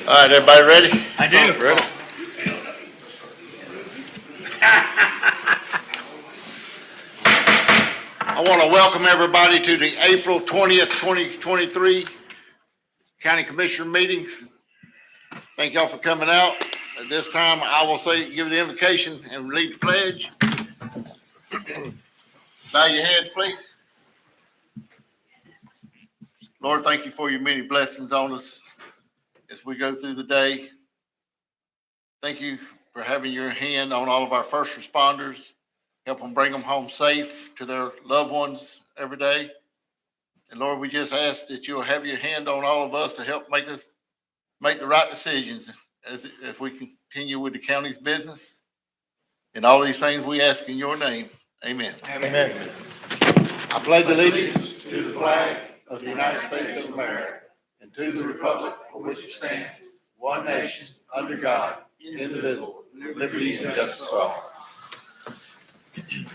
All right, everybody ready? I do. Ready? I want to welcome everybody to the April 20th, 2023 County Commissioner meeting. Thank y'all for coming out. At this time, I will give the invocation and lead the pledge. Bow your heads, please. Lord, thank you for your many blessings on us as we go through the day. Thank you for having your hand on all of our first responders. Help them bring them home safe to their loved ones every day. And Lord, we just ask that you'll have your hand on all of us to help make us make the right decisions as we continue with the county's business. And all these things we ask in your name. Amen. Amen. I pledge allegiance to the flag of the United States of America and to the republic for which it stands, one nation, under God, indivisible, with liberty and justice for all.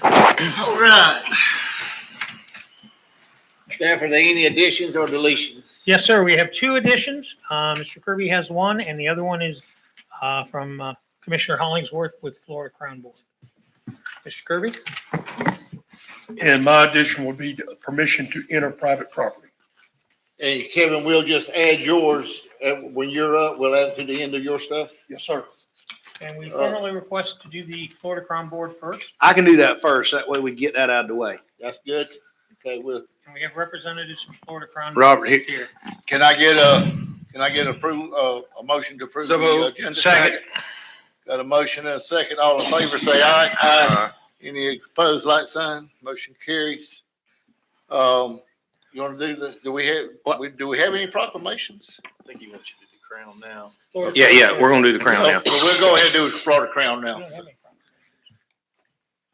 All right. Staff, are there any additions or deletions? Yes, sir. We have two additions. Mr. Kirby has one, and the other one is from Commissioner Hollingsworth with Florida Crown Board. Mr. Kirby? And my addition would be permission to enter private property. Hey, Kevin, we'll just add yours when you're up. We'll add it to the end of your stuff. Yes, sir. And we formally request to do the Florida Crown Board first. I can do that first. That way we get that out of the way. That's good. Okay, And we have representatives from Florida Crown Board Robert, here. can I get a motion to approve the agenda? Second. Got a motion and a second. All in favor, say aye. Aye. Any opposed, like sign? Motion carries. You want to do do we have any proclamations? I think he wants you to do crown now. Yeah, we're gonna do the crown now. So we'll go ahead and do the Florida Crown We now. don't have any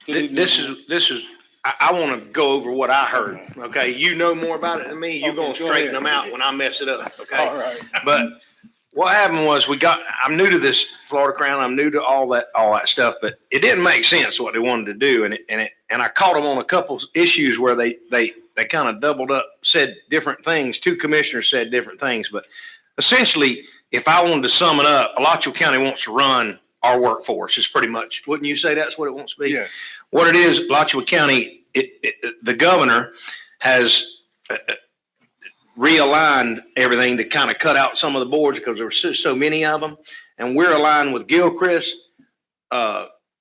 problems. This is, I want to go over what I heard, okay? You know more about it than me. You're gonna straighten them out when I mess it up, okay? All right. But what happened was I'm new to this Florida Crown. I'm new to all that stuff, but it didn't make sense what they wanted to do. And I caught them on a couple issues where they kind of doubled up, said different things. Two commissioners said different things, but essentially, if I wanted to sum it up, Alachua County wants to run our workforce. Is pretty much, wouldn't you say that's what it wants to be? Yes. What it is, Alachua County, the governor has realigned everything to kind of cut out some of the boards because there were so many of them. And we're aligned with Gilchrist,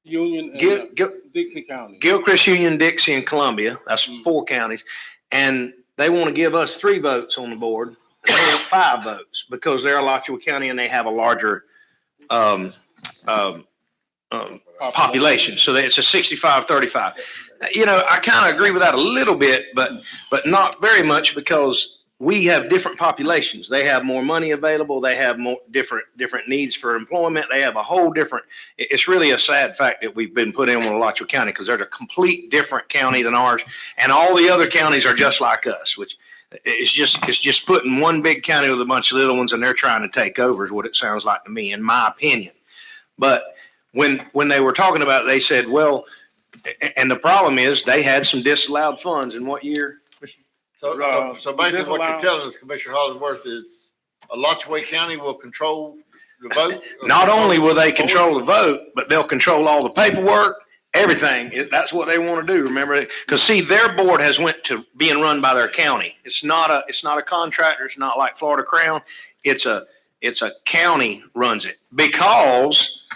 Union and Dixie County. Gilchrist, Union, Dixie, and Columbia. That's 4 counties. And they want to give us 3 votes on the board. And they want 5 votes because they're Alachua County and they have a larger population. So it's a 65-35. You know, I kind of agree with that a little bit, but not very much because we have different populations. They have more money available. They have more different needs for employment. They have a whole different. It's really a sad fact that we've been put in with Alachua County because they're a complete different county than ours, and all the other counties are just like us, which it's just putting one big county with a bunch of little ones, and they're trying to take over. Is what it sounds like to me, in my opinion. But when they were talking about it, they said, well, and the problem is they had some disallowed funds in what year? So basically what you're telling us, Commissioner Hollingsworth, is Alachua County will control the vote? Not only will they control the vote, but they'll control all the paperwork, everything. That's what they want to do. Remember, because see, their board has went to being run by their county. It's not a contractor. It's not like Florida Crown. It's a county runs it because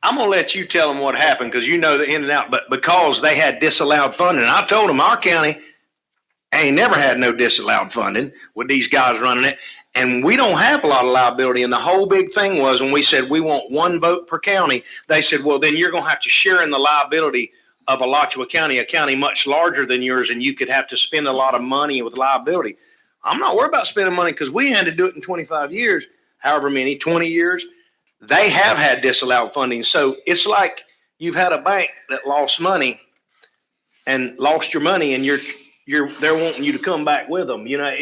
I'm going to let you tell them what happened because you know the in and out, but because they had disallowed funding, I told them our county ain't never had no disallowed funding with these guys running it. And we don't have a lot of liability. And the whole big thing was when we said we want 1 vote per county, they said, well, then you're going to have to share in the liability of Alachua County, a county much larger than yours, and you could have to spend a lot of money with liability. I'm not worried about spending money because we had to do it in 25 years, however many, 20 years. They have had disallowed funding. So it's like you've had a bank that lost money and lost your money, and they're wanting you to come back with them. You know,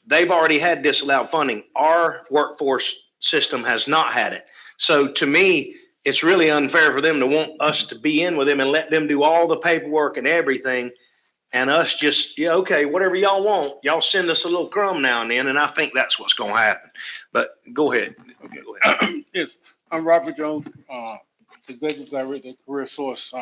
they've already had disallowed funding. Our workforce system has not had it. So to me, it's really unfair for them to want us to be in with them and let them do all the paperwork and everything and us just, yeah, okay, whatever y'all want, y'all send us a little crumb now and then, and I think that's what's gonna happen. But go ahead. Okay. Go ahead. Yes, I'm Robert Jones, Executive Director at Career Source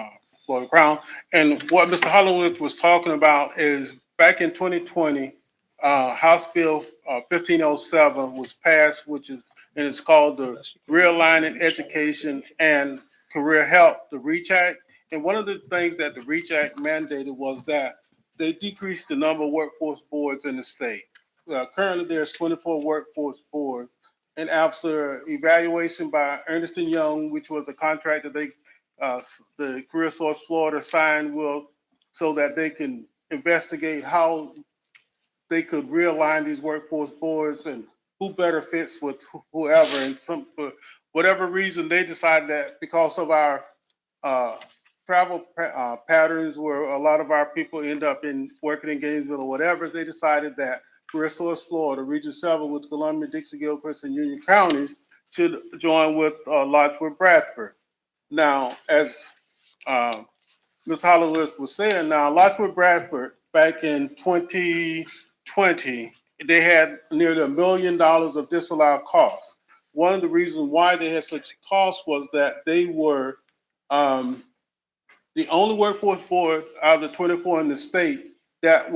for the Crown. And what Mr. Holloway was talking about is back in 2020, House Bill 1507 was passed, and it's called the Realigning Education and Career Health, the REACH Act. And one of the things that the REACH Act mandated was that they decreased the number of workforce boards in the state. Currently, there's 24 workforce boards. And after evaluation by Ernst & Young, which was a contract that the Career Source Florida signed so that they can investigate how they could realign these workforce boards and who better fits with whoever. And for whatever reason, they decided that because of our travel patterns where a lot of our people end up working in Gainesville or whatever, they decided that Career Source Florida, Region 7 with Columbia, Dixie, Gilchrist, and Union counties should join with Lodgewood, Bradford. Now, as Ms. Holloway was saying, now Lodgewood, Bradford, back in 2020, they had nearly $1 million of disallowed costs. One of the reasons why they had such costs was that they were the only workforce board out of the 24 in the state that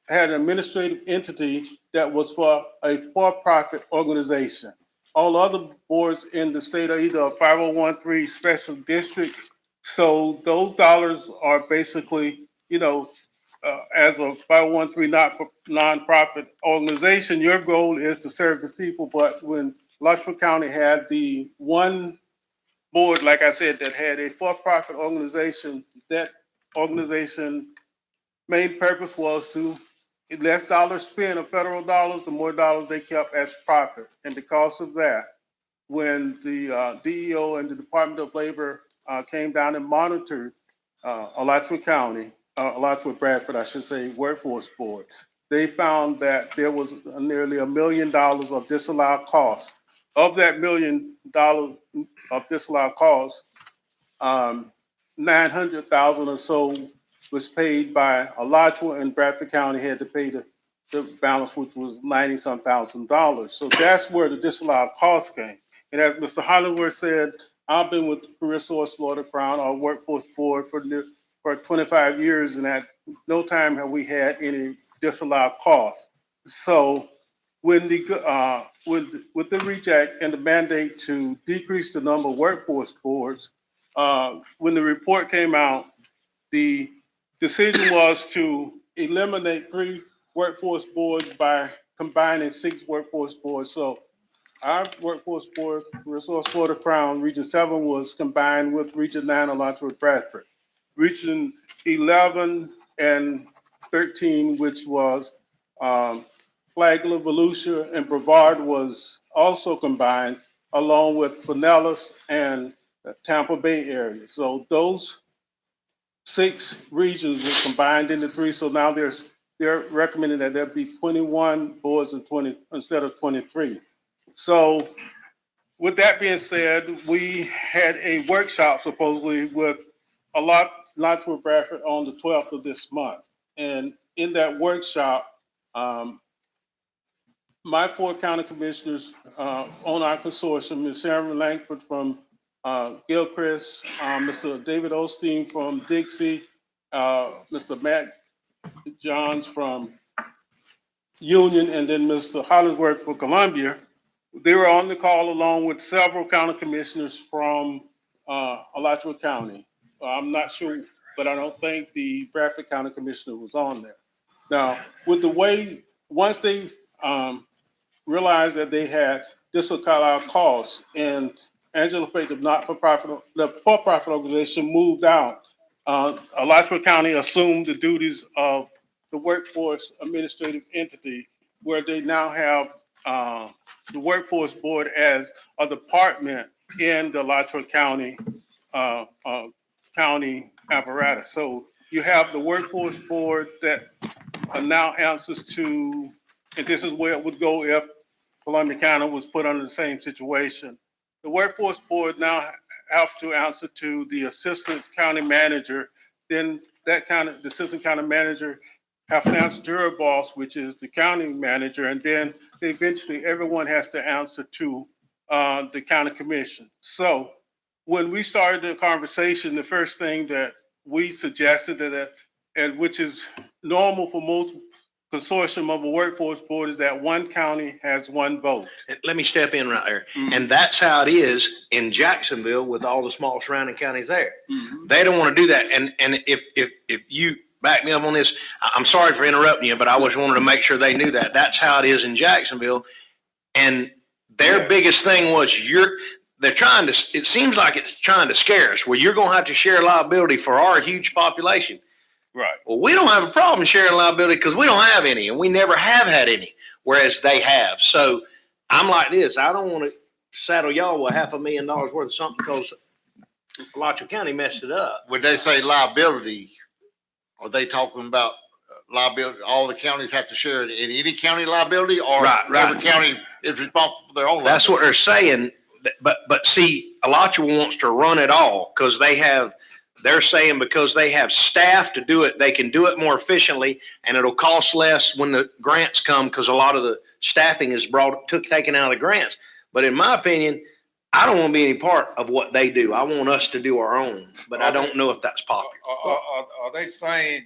had an administrative entity that was for a for-profit organization. All other boards in the state are either a 501(c)(3) special district. So those dollars are basically, as a 501(c)(3) nonprofit organization, your goal is to serve the people. But when Luttrell County had the one board, like I said, that had a for-profit organization, that organization main purpose was to less dollars spent of federal dollars, the more dollars they kept as profit. And because of that, when the DEO and the Department of Labor came down and monitored Alachua County, Alachua Bradford, I should say, Workforce Board, they found that there was nearly $1 million of disallowed costs. Of that $1 million of disallowed costs, 900,000 or so was paid by Alachua, and Bradford County had to pay the balance, which was 90-some thousand dollars. So that's where the disallowed costs came. And as Mr. Holloway said, I've been with the Career Source Florida Crown, our workforce board, for 25 years, and at no time have we had any disallowed costs. So when with the REACH Act and the mandate to decrease the number of workforce boards, when the report came out, the decision was to eliminate 3 workforce boards by combining 6 workforce boards. So our workforce board, Resource Florida Crown, Region 7 was combined with Region 9, Alachua, Bradford. Region 11 and 13, which was Flagler, Volusia, and Brevard, was also combined, along with Pinellas and the Tampa Bay area. So those 6 regions were combined into 3. So now they're recommending that there be 21 boards instead of 23. So with that being said, we had a workshop supposedly with Alachua Bradford on the 12th of this month. And in that workshop, my 4 county commissioners on our consortium, Ms. Sharon Langford from Gilchrist, Mr. David Osteen from Dixie, Mr. Matt Johns from Union, and then Mr. Hollingsworth for Columbia. They were on the call along with several county commissioners from Alachua County. I'm not sure, but I don't think the Bradford County Commissioner was on there. Now, with the way, once they realized that they had disallowed costs, and Angela Faith, the for-profit organization, moved out, Alachua County assumed the duties of the workforce administrative entity, where they now have the workforce board as a department in the Alachua County county apparatus. So you have the workforce board that now answers to, and this is where it would go if Columbia County was put under the same situation. The workforce board now have to answer to the assistant county manager. Then the assistant county manager have to answer to her boss, which is the county manager, and then eventually everyone has to answer to the county commission. So when we started the conversation, the first thing that we suggested and which is normal for most consortium of a workforce board, is that one county has one vote. And let me step in right there. Mhm. And that's how it is in Jacksonville with all the small surrounding counties there. Mhm. They don't want to do that. And if you back me up on this, I'm sorry for interrupting you, but I just wanted to make sure they knew that. That's how it is in Jacksonville. And their Yeah. biggest thing was they're trying to, it seems like it's trying to scare us. Well, you're going to have to share liability for our huge population. Right. Well, we don't have a problem sharing liability because we don't have any, and we never have had any, whereas they have. So I'm like this. I don't want to saddle y'all with $500,000 worth of something because Alachua County messed it up. When they say liability, are they talking about liability? All the counties have to share it in any county liability, or Right. every county is responsible for their own liability? That's what they're saying. But see, Alachua wants to run it all because they're saying because they have staff to do it, they can do it more efficiently, and it'll cost less when the grants come because a lot of the staffing is taken out of the grants. But in my opinion, I don't want to be any part of what they do. I want us to do our own, but I don't know if that's popular. Are they saying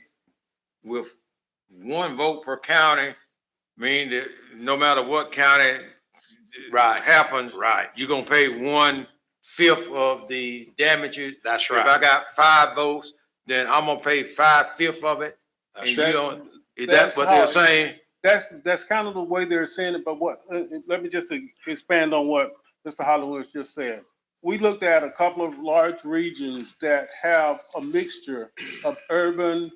with one vote per county, mean that no matter what county Right. happens, Right. you're gonna pay 1/5 of the damages? That's If right. I got 5 votes, then I'm gonna pay 5/5 of it? And you That's- don't, is that's that what how they're it- saying? That's kind of the way they're saying it, but let me just expand on what Mr. Hollywood just said. We looked at a couple of large regions that have a mixture of urban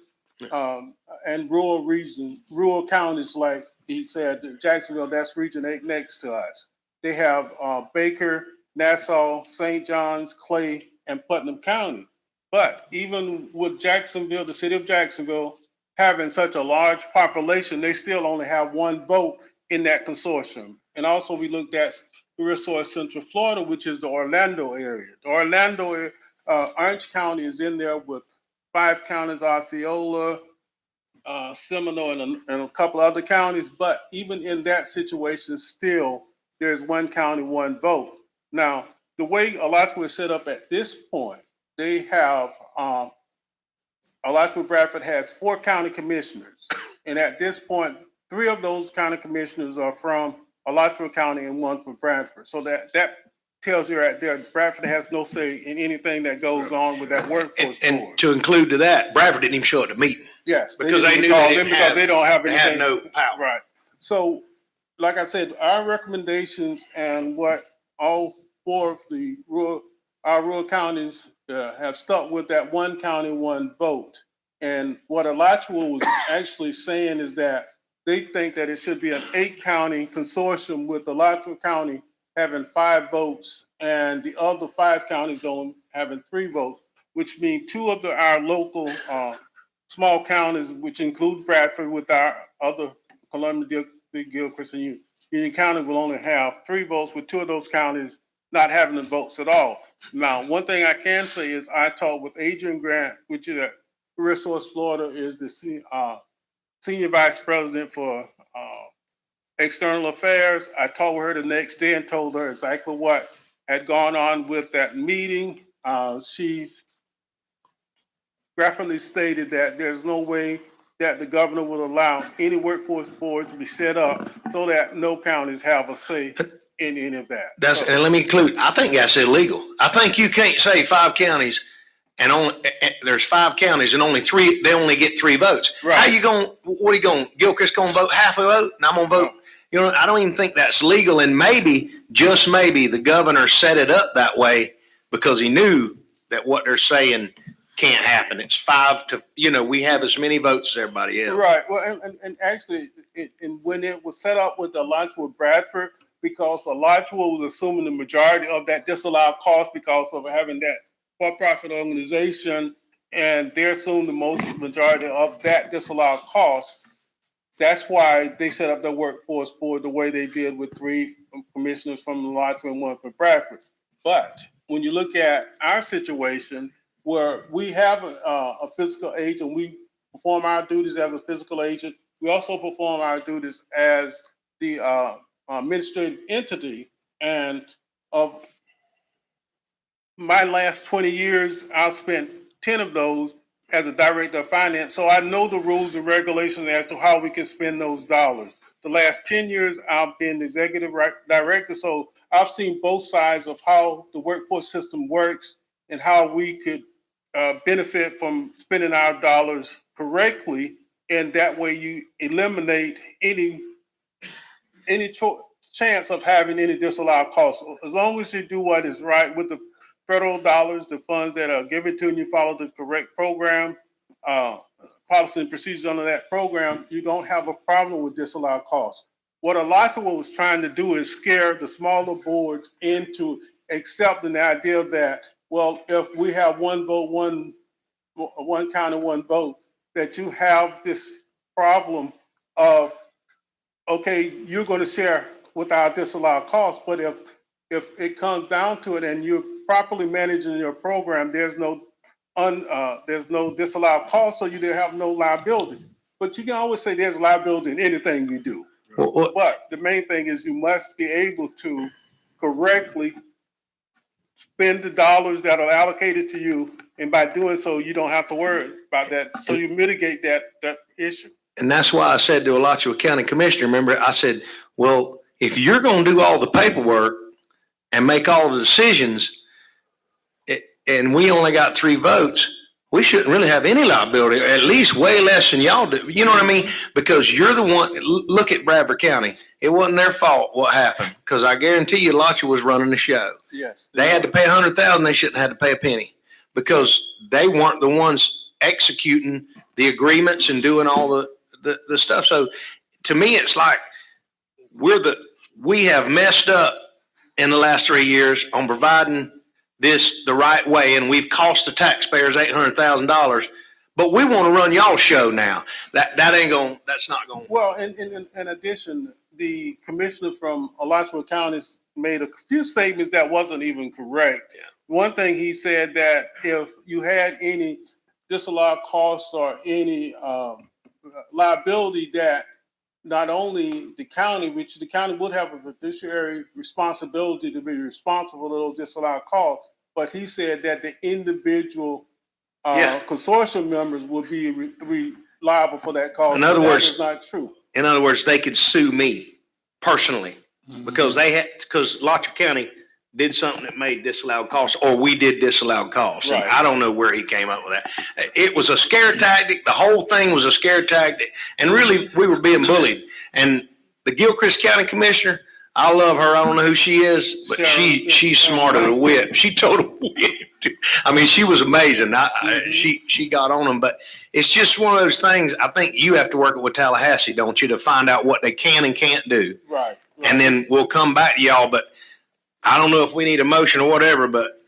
and rural counties, like he said, Jacksonville, that's region 8 next to us. They have Baker, Nassau, St. John's, Clay, and Putnam County. But even with Jacksonville, the city of Jacksonville, having such a large population, they still only have one vote in that consortium. And also we looked at Resource Central Florida, which is the Orlando area. The Orlando, Orange County is in there with 5 counties, Osceola, Seminole, and a couple other counties. But even in that situation, still, there's one county, one vote. Now, the way Alachua is set up at this point, they have, Alachua Bradford has 4 county commissioners. And at this point, 3 of those county commissioners are from Alachua County and 1 from Bradford. So that tells you right there, Bradford has no say in anything that goes on with that workforce And board. to include to that, Bradford didn't even show up at the meeting. Yes. because they didn't knew call they them didn't because have- they don't have They anything. had no power. Right. So, like I said, our recommendations and what all 4 of our rural counties have stuck with that one county, one vote. And what Alachua was actually saying is that they think that it should be an 8-county consortium with Alachua County having 5 votes and the other 5 counties only having 3 votes, which means 2 of our local small counties, which include Bradford with our other Columbia, Gilchrist, and Union County will only have 3 votes, with 2 of those counties not having the votes at all. Now, one thing I can say is I talked with Adrian Grant, which is at Resource Florida, is the senior vice president for external affairs. I talked with her the next day and told her exactly what had gone on with that meeting. She's graphically stated that there's no way that the governor will allow any workforce board to be set up so that no counties have a say in any of that. And let me include, I think that's illegal. I think you can't say 5 counties and there's 5 counties and only 3, they only get 3 votes. Right. How you going, what are you going, Gilchrist going to vote half a vote and I'm going to vote? You know, I don't even think that's legal. And maybe, just maybe, the governor set it up that way because he knew that what they're saying can't happen. It's 5 to, we have as many votes as everybody else. Right. Well, and actually, when it was set up with Alachua Bradford, because Alachua was assuming the majority of that disallowed cost because of having that for-profit organization, and they assumed the majority of that disallowed cost. That's why they set up the workforce board the way they did with 3 commissioners from Alachua and 1 from Bradford. But when you look at our situation, where we have a physical agent, we perform our duties as a physical agent. We also perform our duties as the administrative entity. And of my last 20 years, I've spent 10 of those as a director of finance. So I know the rules and regulations as to how we can spend those dollars. The last 10 years, I've been the executive director. So I've seen both sides of how the workforce system works and how we could benefit from spending our dollars correctly. And that way you eliminate any chance of having any disallowed costs. As long as you do what is right with the federal dollars, the funds that are given to you, and you follow the correct program, policy and procedures under that program, you don't have a problem with disallowed costs. What Alachua was trying to do is scare the smaller boards into accepting the idea that, well, if we have one vote, one county, one vote, that you have this problem of, okay, you're going to share with our disallowed costs, but if it comes down to it and you're properly managing your program, there's no disallowed cost, so you have no liability. But you can always say there's liability in anything you do. But the main thing is you must be able to correctly spend the dollars that are allocated to you, and by doing so, you don't have to worry about that. So you mitigate that issue. And that's why I said to Alachua County Commissioner, remember, I said, well, if you're going to do all the paperwork and make all the decisions, and we only got 3 votes, we shouldn't really have any liability, or at least way less than y'all do. You know what I mean? Because you're the one, look at Bradford County. It wasn't their fault what happened, because I guarantee you Alachua was running the show. Yes. They had to pay $100,000. They shouldn't have had to pay a penny, because they weren't the ones executing the agreements and doing all the stuff. So to me, it's like we have messed up in the last 3 years on providing this the right way, and we've cost the taxpayers $800,000. But we want to run y'all show now. That's not going. Well, in addition, the commissioner from Alachua County made a few statements that wasn't even correct. Yeah. One thing he said that if you had any disallowed costs or any liability, that not only the county, which the county would have a fiduciary responsibility to be responsible for those disallowed costs, but he said that the individual consortium members will be liable for that cost. In other words, that is not true. In other words, they could sue me personally because Alachua County did something that made disallowed costs, or we did disallowed costs. Right. And I don't know where he came up with that. It was a scare tactic. The whole thing was a scare tactic. And really, we were being bullied. And the Gilchrist County Commissioner, I love her. I don't know who she is, but she's smarter than a whip. She told a whip. I mean, she was amazing. She got on them, but it's just one of those things. I think you have to work with Tallahassee, don't you, to find out what they can and can't do. Right. And then we'll come back to y'all. But I don't know if we need a motion or whatever, but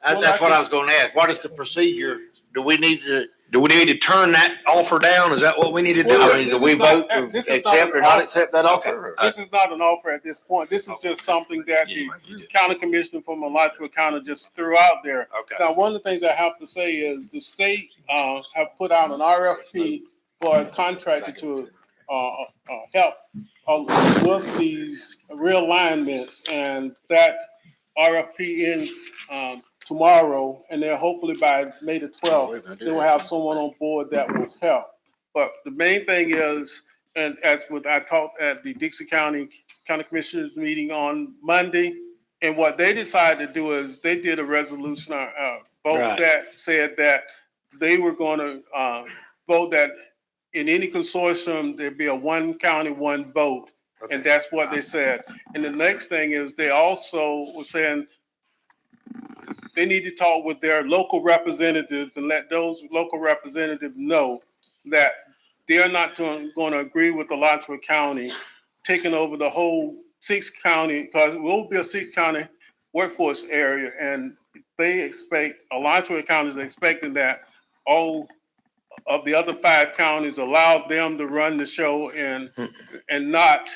That's what I was going to ask. What is the procedure? Do we need to turn that offer down? Is that what we need to do? Well, I mean, do we vote to accept or not accept that offer? This is not an offer at this point. This is just something that the county commissioner from Alachua County just threw out there. Okay. Now, one of the things I have to say is the state have put out an RFP for a contractor to help with these realignments, and that RFP ends tomorrow, and then hopefully by May the 12th, they will have someone on board that will help. But the main thing is, and as what I talked at the Dixie County Commissioners meeting on Monday, and what they decided to do is they did a resolution, vote Right. that said that they were going to vote that in any consortium, there'd be a one county, one vote. And that's what they said. And the next thing is they also were saying they need to talk with their local representatives and let those local representatives know that they're not going to agree with Alachua County taking over the whole 6 county, because it will be a 6 county workforce area. And they expect, Alachua County is expecting that all of the other 5 counties allow them to run the show and not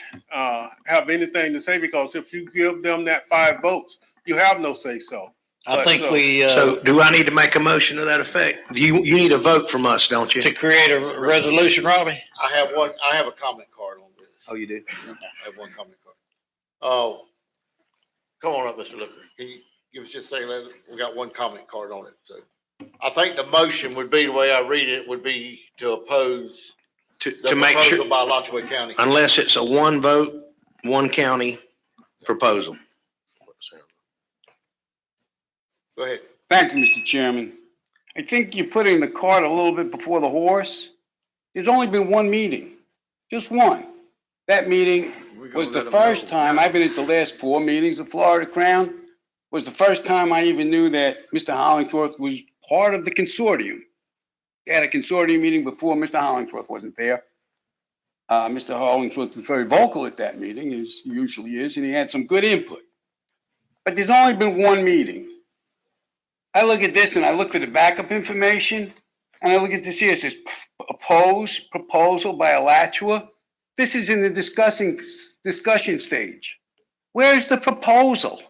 have anything to say, because if you give them that 5 votes, you have no say so. I think we, So do I need to make a motion to that effect? You need a vote from us, don't you? to create a resolution, Robbie? I have a comment card on this. Oh, you do? I have one comment card. Oh, come on up, Mr. Looker. Can you give us just a second? We got one comment card on it, so. I think the motion would be, the way I read it, would be to oppose the To make proposal sure, by Alachua County. unless it's a one vote, one county proposal. Go ahead. Thank you, Mr. Chairman. I think you're putting the cart a little bit before the horse. There's only been one meeting, just one. That meeting was the first time, I've been at the last 4 meetings of Florida Crown, was the first time I even knew that Mr. Hollingsworth was part of the consortium. They had a consortium meeting before Mr. Hollingsworth wasn't there. Mr. Hollingsworth was very vocal at that meeting, as he usually is, and he had some good input. But there's only been one meeting. I look at this and I look for the backup information, and I look at this here, it says proposal by Alachua. This is in the discussion stage. Where's the proposal?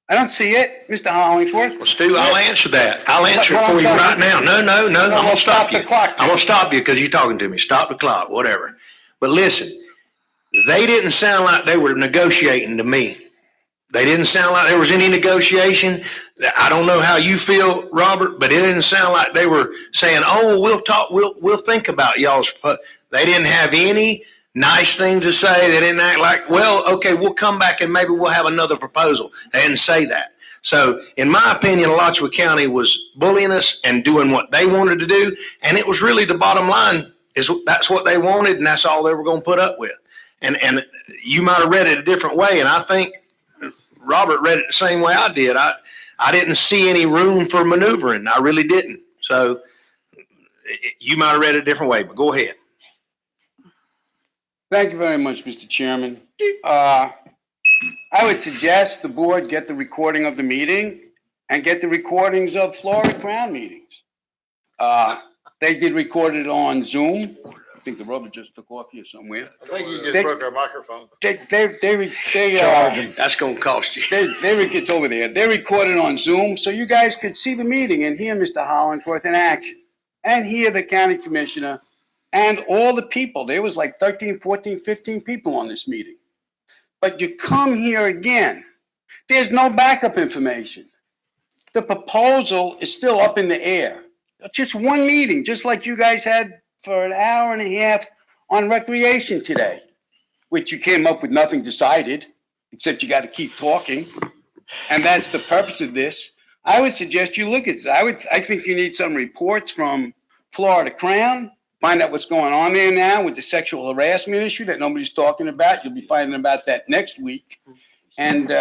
I don't see it, Mr. Hollingsworth. Well, Stu, I'll answer that. I'll answer it for you right now. No, I'm gonna stop you. the clock. I'm gonna stop you because you're talking to me. Stop the clock, whatever. But listen, they didn't sound like they were negotiating to me. They didn't sound like there was any negotiation. I don't know how you feel, Robert, but it didn't sound like they were saying, "Oh, we'll talk. We'll think about y'all's." They didn't have any nice things to say. They didn't act like, "Well, okay, we'll come back and maybe we'll have another proposal." They didn't say that. So, in my opinion, Alachua County was bullying us and doing what they wanted to do, and it was really the bottom line. That's what they wanted, and that's all they were going to put up with. And you might have read it a different way, and I think Robert read it the same way I did. I didn't see any room for maneuvering. I really didn't. So you might have read it a different way, but go ahead. Thank you very much, Mr. Chairman. I would suggest the board get the recording of the meeting and get the recordings of Florida Crown meetings. They did record it on Zoom. I think the rubber just took off here somewhere. I think you just broke our microphone. That's going to cost you. It's over there. They recorded on Zoom, so you guys could see the meeting and hear Mr. Hollingsworth in action, and hear the county commissioner and all the people. There was like 13, 14, 15 people on this meeting. But you come here again, there's no backup information. The proposal is still up in the air. Just one meeting, just like you guys had for an hour and a half on recreation today, which you came up with nothing decided, except you got to keep talking. And that's the purpose of this. I would suggest you look at this. I think you need some reports from Florida Crown, find out what's going on there now with the sexual harassment issue that nobody's talking about. You'll be finding about that next week. And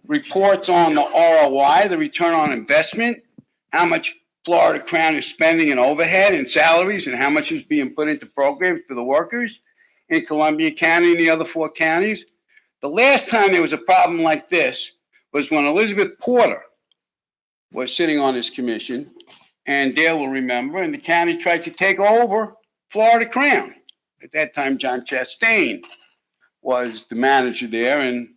reports on the ROI, the return on investment, how much Florida Crown is spending in overhead and salaries, and how much is being put into programs for the workers in Columbia County and the other 4 counties. The last time there was a problem like this was when Elizabeth Porter was sitting on this commission, and Dale will remember, and the county tried to take over Florida Crown. At that time, John Chastain was the manager there, and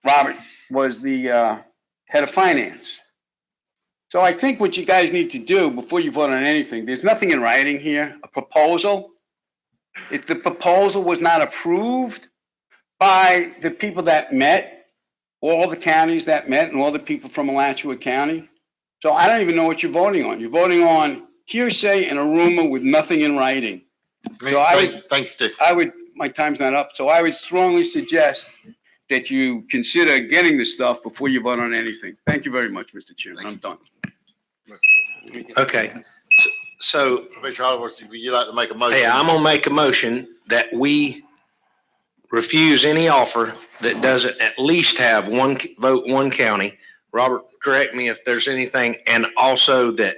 Robert was the head of finance. So I think what you guys need to do before you vote on anything, there's nothing in writing here, a proposal. If the proposal was not approved by the people that met, all the counties that met, and all the people from Alachua County. So I don't even know what you're voting on. You're voting on hearsay and a rumor with nothing in writing. So Thanks, Steve. my time's not up, so I would strongly suggest that you consider getting the stuff before you vote on anything. Thank you very much, Mr. Chairman. I'm done. Okay. So, Commissioner Hollingsworth, would you like to make a motion? hey, I'm going to make a motion that we refuse any offer that doesn't at least have one vote, one county. Robert, correct me if there's anything, and also that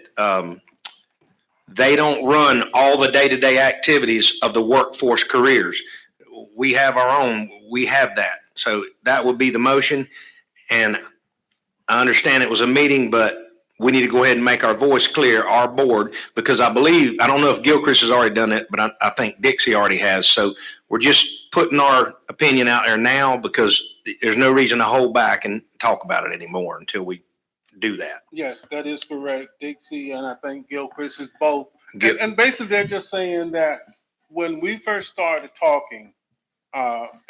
they don't run all the day-to-day activities of the workforce careers. We have our own. We have that. So that would be the motion. And I understand it was a meeting, but we need to go ahead and make our voice clear, our board, because I believe, I don't know if Gilchrist has already done it, but I think Dixie already has. So we're just putting our opinion out there now because there's no reason to hold back and talk about it anymore until we do that. Yes, that is correct. Dixie and I think Gilchrist is both. Gil- And basically, they're just saying that when we first started talking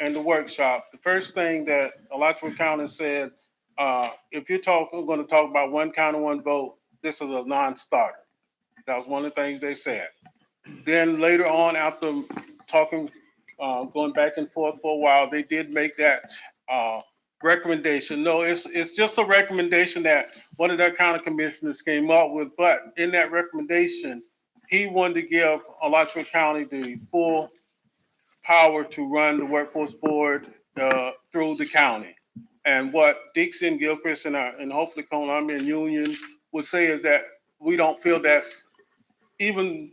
in the workshop, the first thing that Alachua County said, if you're going to talk about one county, one vote, this is a non-starter. That was one of the things they said. Then later on, after talking, going back and forth for a while, they did make that recommendation. No, it's just a recommendation that one of their county commissioners came up with. But in that recommendation, he wanted to give Alachua County the full power to run the workforce board through the county. And what Dixie and Gilchrist and hopefully Columbia and Union would say is that we don't feel that's, even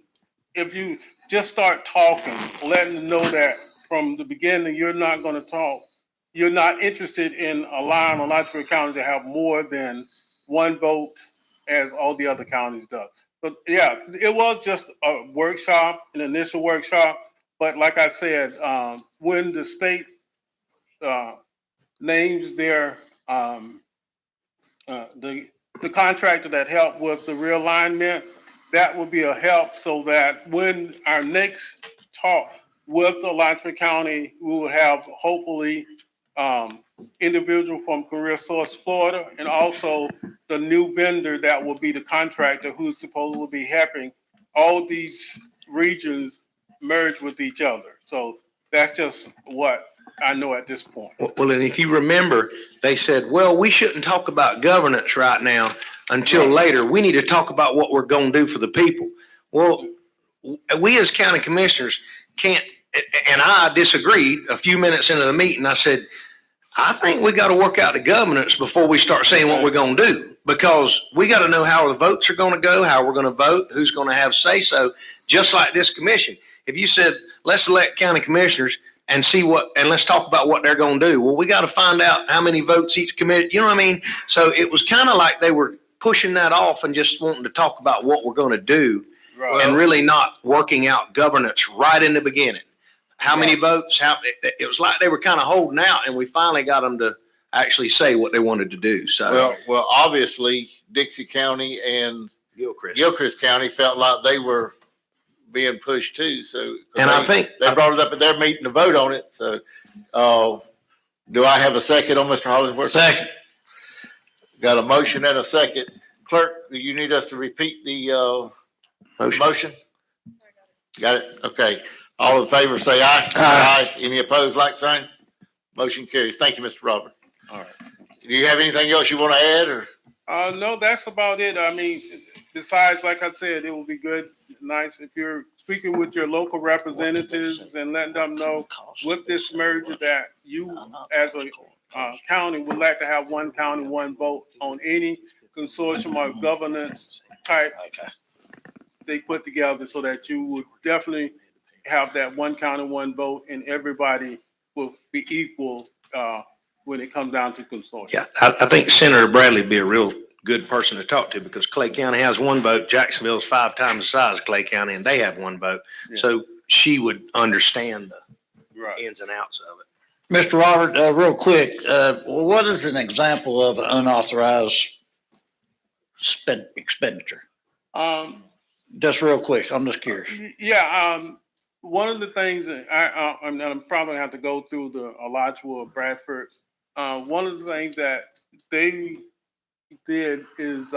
if you just start talking, letting them know that from the beginning, you're not going to talk. You're not interested in allowing Alachua County to have more than one vote as all the other counties do. But yeah, it was just a workshop, an initial workshop. But like I said, when the state names their the contractor that helped with the realignment, that will be a help so that when our next talk with Alachua County, we will have hopefully individual from Career Source Florida and also the new vendor that will be the contractor who's supposed to be helping all these regions merge with each other. So that's just what I know at this point. Well, and if you remember, they said, well, we shouldn't talk about governance right now until later. We need to talk about what we're going to do for the people. Well, we as county commissioners can't, and I disagreed a few minutes into the meeting. I said, I think we got to work out the governance before we start saying what we're going to do, because we got to know how the votes are going to go, how we're going to vote, who's going to have say so, just like this commission. If you said, let's elect county commissioners and see what, and let's talk about what they're going to do. Well, we got to find out how many votes each committee, you know what I mean? So it was kind of like they were pushing that off and just wanting to talk about what we're going to do and really not working out governance right in the beginning. How many votes, it was like they were kind of holding out, and we finally got them to actually say what they wanted to do. So Well, obviously Dixie County and Gilchrist County felt like they were being pushed too. So, And I think- they brought it up at their meeting to vote on it. So, do I have a second on Mr. Hollingsworth? Second. Got a motion and a second. Clerk, do you need us to repeat the, motion? Got it? Okay. All in favor, say aye. Aye. Any opposed, like sign? Motion carries. Thank you, Mr. Robert. All right. Do you have anything else you want to add, or? No, that's about it. I mean, besides, like I said, it would be good, nice if you're speaking with your local representatives and letting them know with this merger that you as a county would like to have one county, one vote on any consortium or governance type they put together, so that you would definitely have that one county, one vote, and everybody will be equal when it comes down to consortium. Yeah, I think Senator Bradley would be a real good person to talk to, because Clay County has one vote. Jacksonville's 5 times the size of Clay County, and they have one vote. Yeah. So she would understand the Right. ins and outs of it. Mr. Robert, real quick, what is an example of an unauthorized expenditure? Just real quick, I'm just curious. Yeah, one of the things that I'm probably have to go through the Alachua or Bradford. One of the things that they did is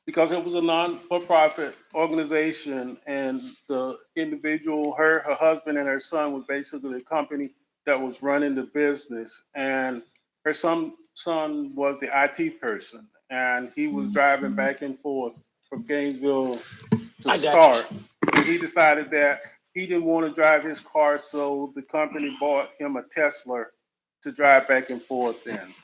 because it was a non-for-profit organization, and the individual, her husband and her son was basically the company that was running the business, and her son was the IT person, and he was driving back and forth from Gainesville to start. And he decided that he didn't want to drive his car, so the company bought him a Tesla to drive back and forth then.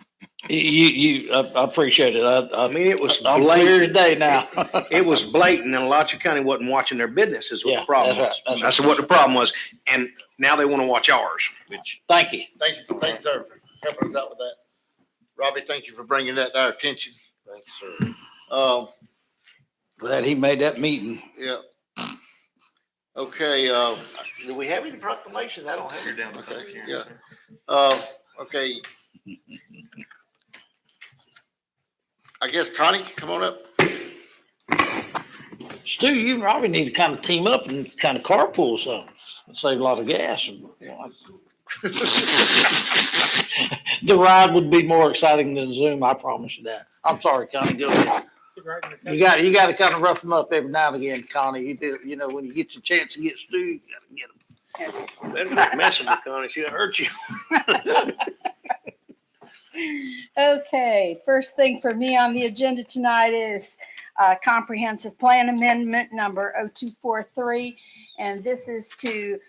I appreciate it. I mean, it was I'm clear as blatant. day now. It was blatant, and Alachua County wasn't watching their business is what Yeah, the problem that's was. right. That's what the problem was. And now they want to watch ours, which Thank you. Thank you, thanks, sir, for helping us out with that. Robbie, thank you for bringing that to our attention. Thanks, sir. Glad he made that meeting. Yeah. Okay, do we have any proclamations? I don't have. You're down to public Okay, hearing, yeah. sir. Okay. I guess Connie, come on up. Stu, you probably need to kind of team up and kind of carpool something. Save a lot of gas. And, the ride would be more exciting than Zoom, I promise you that. I'm sorry, Connie, go ahead. You got to kind of rough them up every now and again, Connie. You do, when you get your chance to get Stu, you got to get him. Better not messing with Connie, she'll hurt you. Okay, first thing for me on the agenda tonight is comprehensive plan amendment number 0243. And this is to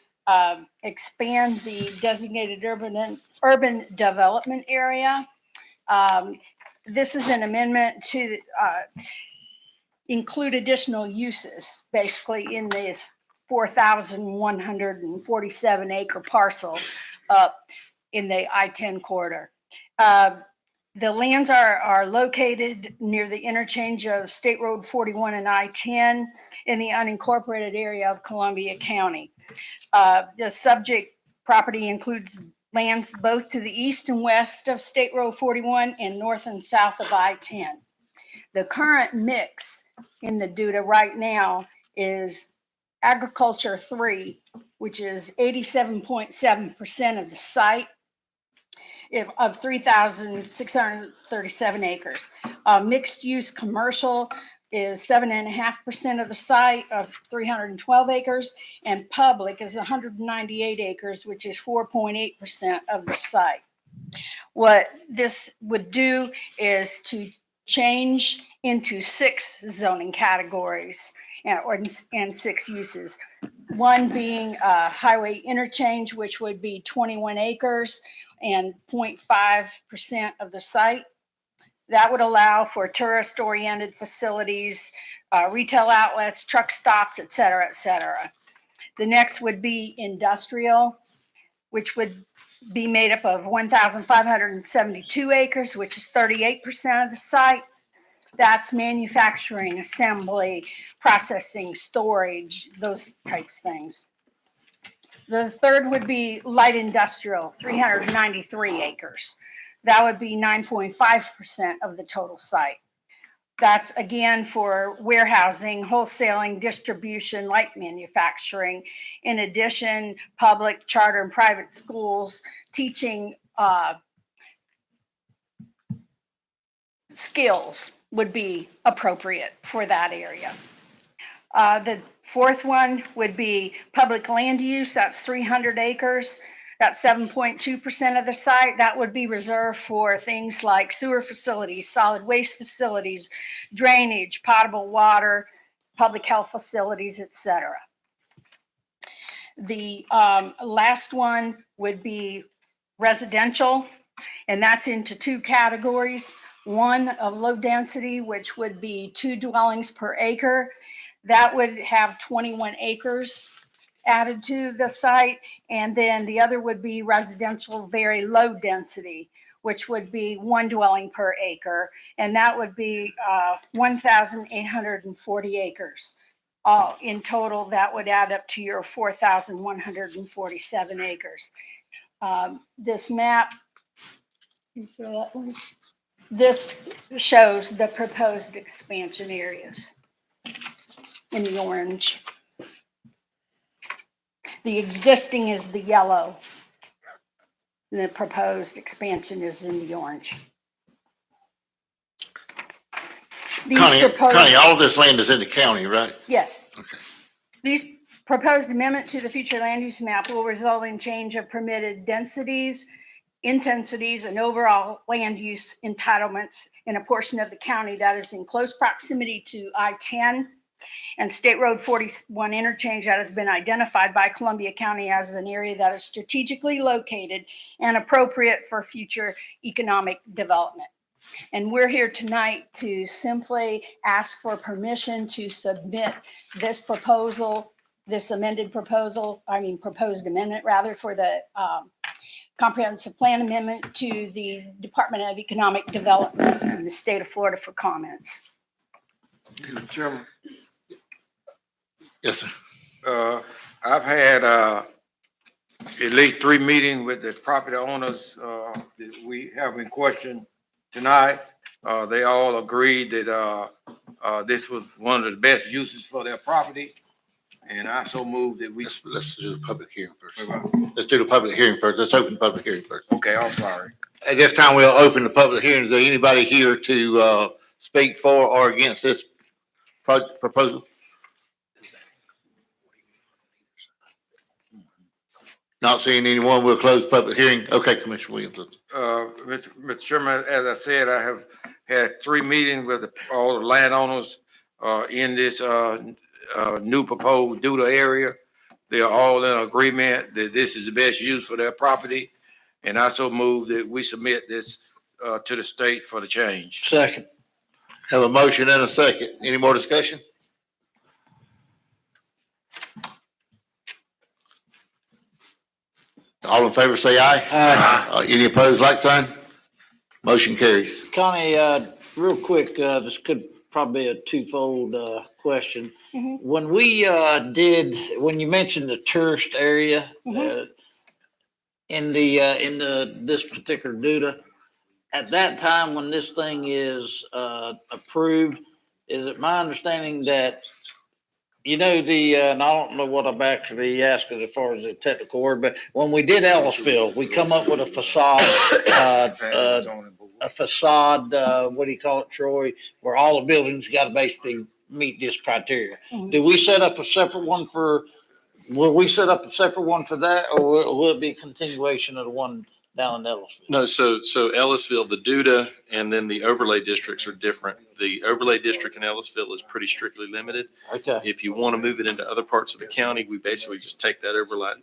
expand the designated urban development area. This is an amendment to include additional uses, basically in this 4,147 acre parcel up in the I-10 corridor. The lands are located near the interchange of State Road 41 and I-10 in the unincorporated area of Columbia County. The subject property includes lands both to the east and west of State Road 41 and north and south of I-10. The current mix in the DUDA right now is agriculture 3, which is 87.7% of the site of 3,637 acres. Mixed use commercial is 7.5% of the site of 312 acres, and public is 198 acres, which is 4.8% of the site. What this would do is to change into 6 zoning categories and 6 uses. One being highway interchange, which would be 21 acres and 0.5% of the site. That would allow for tourist-oriented facilities, retail outlets, truck stops, et cetera, et cetera. The next would be industrial, which would be made up of 1,572 acres, which is 38% of the site. That's manufacturing, assembly, processing, storage, those types of things. The third would be light industrial, 393 acres. That would be 9.5% of the total site. That's again for warehousing, wholesaling, distribution, light manufacturing. In addition, public, charter, and private schools teaching skills would be appropriate for that area. The fourth one would be public land use. That's 300 acres. That's 7.2% of the site. That would be reserved for things like sewer facilities, solid waste facilities, drainage, potable water, public health facilities, etc. The last one would be residential, and that's into 2 categories. One of low density, which would be 2 dwellings per acre. That would have 21 acres added to the site. And then the other would be residential, very low density, which would be 1 dwelling per acre. And that would be 1,840 acres. In total, that would add up to your 4,147 acres. This map, you feel that one? This shows the proposed expansion areas in the orange. The existing is the yellow. And the proposed expansion is in the orange. Connie, all of this land is in the county, right? Yes. Okay. These proposed amendment to the future land use map will result in change of permitted densities, intensities, and overall land use entitlements in a portion of the county that is in close proximity to I-10 and State Road 41 interchange that has been identified by Columbia County as an area that is strategically located and appropriate for future economic development. And we're here tonight to simply ask for permission to submit this proposal, this amended proposal, proposed amendment rather, for the comprehensive plan amendment to the Department of Economic Development in the state of Florida for comments. Mr. Chairman, Yes, sir. I've had, at least 3 meetings with the property owners, that we have in question tonight. They all agreed that, this was one of the best uses for their property. And I so moved that we, Let's do the public hearing first. Let's do the public hearing first. Let's open the public hearing first. okay, I'm sorry. At this time, we'll open the public hearing. Is there anybody here to speak for or against this proposal? Not seeing anyone, we'll close the public hearing. Okay, Commissioner Williams. Mr. Chairman, as I said, I have had 3 meetings with all the landowners in this new proposed Duda area. They are all in agreement that this is the best use for their property. And I so move that we submit this to the state for the change. Second. Have a motion and a second. Any more discussion? All in favor, say aye. Aye. Any opposed, like sign? Motion carries. Connie, real quick, this could probably be a twofold, question. Mhm. When we, when you mentioned the tourist area, in this particular Duda, at that time when this thing is, approved, is it my understanding that, and I don't know what I'm actually asking as far as the technical word, but when we did Ellisville, we come up with a facade, what do you call it, Troy, where all the buildings got to basically meet this criteria. Mhm. Do we set up a separate one will we set up a separate one for that, or will it be a continuation of the one down in Ellisville? No, so Ellisville, the Duda, and then the overlay districts are different. The overlay district in Ellisville is pretty strictly limited. Okay, If you want to move it into other parts of the county, we basically just take that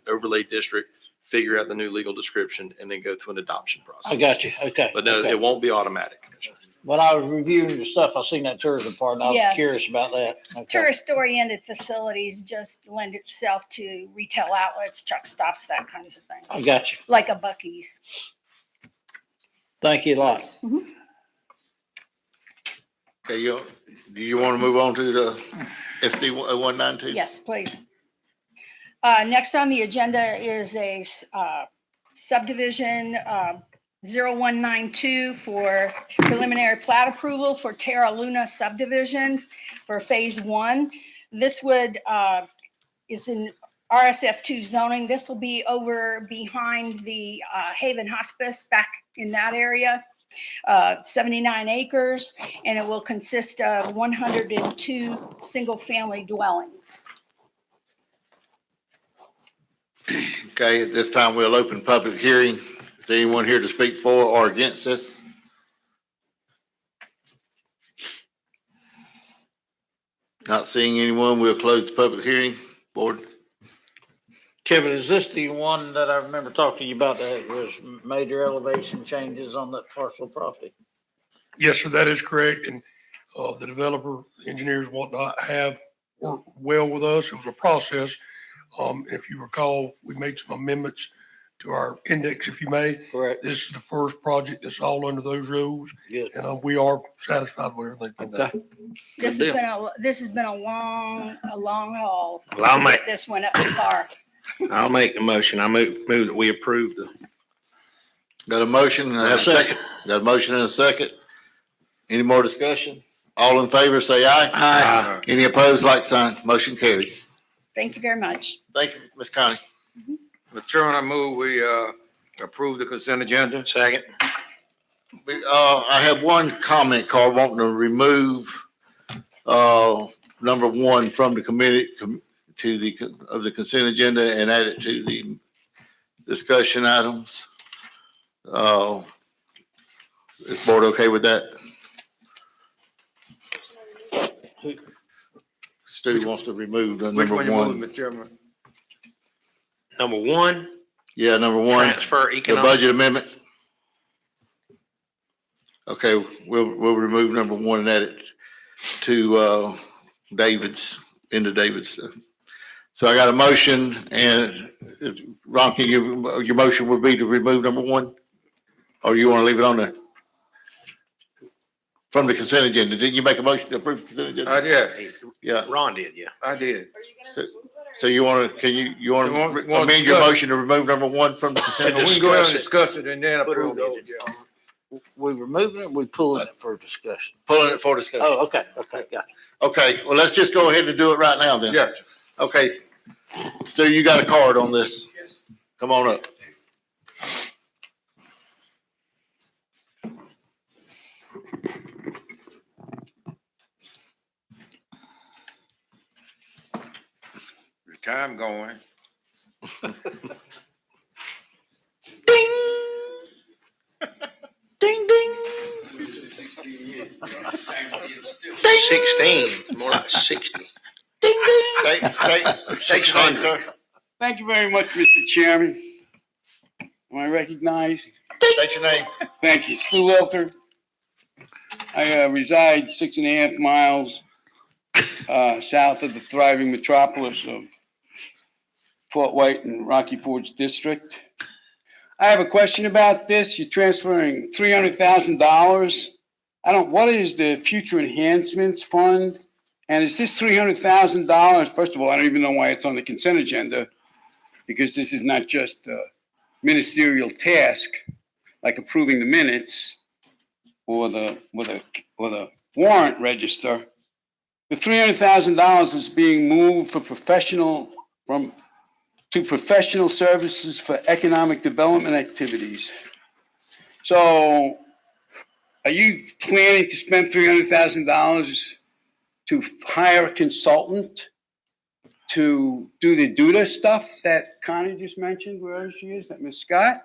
overlay district, figure out the new legal description, and then go through an adoption process. I got you. Okay. But no, okay. it won't be automatic. When I was reviewing the stuff, I seen that tourism part, and I Yeah. was curious about that. Okay. Tourist-oriented facilities just lend itself to retail outlets, truck stops, that kinds of thing, I got you. like a Buc-ee's. Thank you a lot. Okay, do you want to move on to the SD 192? Yes, please. Next on the agenda is a subdivision 0192 for preliminary plat approval for Terra Luna subdivision for phase 1. This is in RSF2 zoning. This will be over behind the Haven Hospice back in that area. 79 acres, and it will consist of 102 single-family dwellings. Okay, at this time, we'll open public hearing. Is there anyone here to speak for or against this? Not seeing anyone, we'll close the public hearing. Board? Kevin, is this the one that I remember talking to you about that was major elevation changes on that parcel of property? Yes, sir, that is correct. And the developer, engineers, whatnot, have worked well with us. It was a process. If you recall, we made some amendments to our index, if you may. Correct. This is the first project that's all under those rules, Good. and we are satisfied with everything. Okay. This Good has been a long haul. Well, I'll to make- get this one up to par. I'll make the motion. I move that we approve Got a motion and I have a second? Got a motion and a second? Any more discussion? All in favor, say aye. Aye. Any opposed, like sign. Motion carries. Thank you very much. Thank you, Ms. Connie. Mr. Chairman, I move we approve the consent agenda. Second. I have one comment card wanting to remove number 1 from the committee of the consent agenda and add it to the discussion items. Is board okay with that? Stu wants to remove the Which number one you 1. move, Mr. Chairman? Number 1, Yeah, number 1, transfer the economic. budget amendment. Okay, we'll remove number 1 and add it to into David's stuff. So I got a motion, and Ron, your motion would be to remove number 1? Or you want to leave it on there? from the consent agenda. Didn't you make a motion to approve the consent agenda? Yeah, Yeah. Ron did, yeah. I did. So you want to, can you You want- want you want to amend your discuss- motion to remove number one from the consent? We agenda? can go ahead and discuss discuss it and then Put it on approve the those. agenda. We removing it, we pulling it for discussion. Pulling it for discussion. Oh, okay, gotcha. Okay, well, let's just go ahead and do it right now then. Yeah. Okay, Stu, you got a card on this. Come on up. The time going. Ding, ding. 16, more like 60. Ding, ding. State your name, sir. Thank you very much, Mr. Chairman. Am I recognized? State your name. Thank you. Stu Wilker. I reside 6.5 miles south of the thriving metropolis of Fort White and Rocky Forge District. I have a question about this. You're transferring $300,000. What is the Future Enhancements Fund? And is this $300,000, first of all, I don't even know why it's on the consent agenda, because this is not just a ministerial task like approving the minutes or the warrant register. The $300,000 is being moved for professional services for economic development activities. So are you planning to spend $300,000 to hire a consultant to do the DUDA stuff that Connie just mentioned, where she is, that Ms. Scott?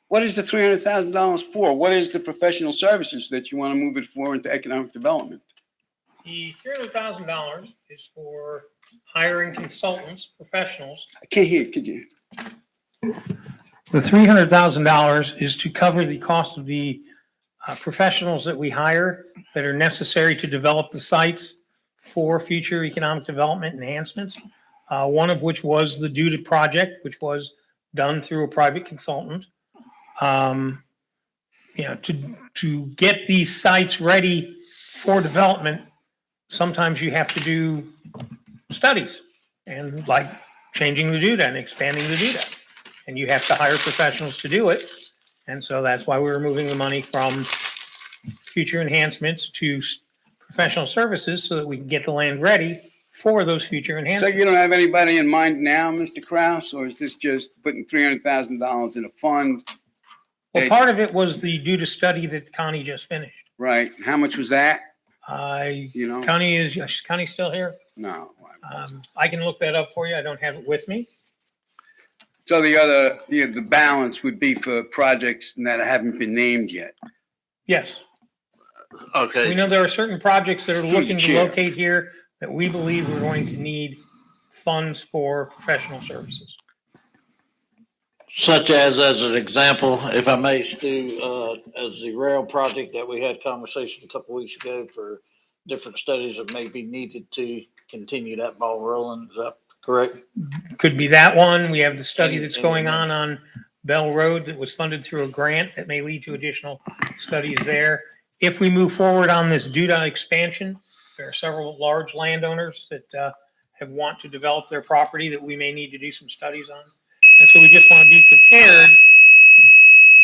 What is the $300,000 for? What is the professional services that you want to move it for into economic development? The $300,000 is for hiring consultants, professionals. I can't hear, could you? The $300,000 is to cover the cost of the professionals that we hire that are necessary to develop the sites for future economic development enhancements. One of which was the DUDA project, which was done through a private consultant. To get these sites ready for development, sometimes you have to do studies and like changing the DUDA and expanding the DUDA. And you have to hire professionals to do it. And so that's why we're moving the money from future enhancements to professional services so that we can get the land ready for those future So enhancements. you don't have anybody in mind now, Mr. Kraus, or is this just putting $300,000 in a fund? Well, part of it was the DUDA study that Connie just finished. Right, how much was that, I, you know? is Connie still here? No. I can look that up for you. I don't have it with me. So the balance would be for projects that haven't been named yet. Yes. We Okay, know there are certain projects that are Through the looking to chair. locate here that we believe we're going to need funds for professional services. Such as an example, if I may, Stu, as the rail project that we had conversation a couple weeks ago for different studies that may be needed to continue that ball rolling. Is that correct? Could be that one. We have the study And- that's and- going on Bell Road that was funded through a grant that may lead to additional studies there. If we move forward on this DUDA expansion, there are several large landowners that have want to develop their property that we may need to do some studies on. And so we just want to be prepared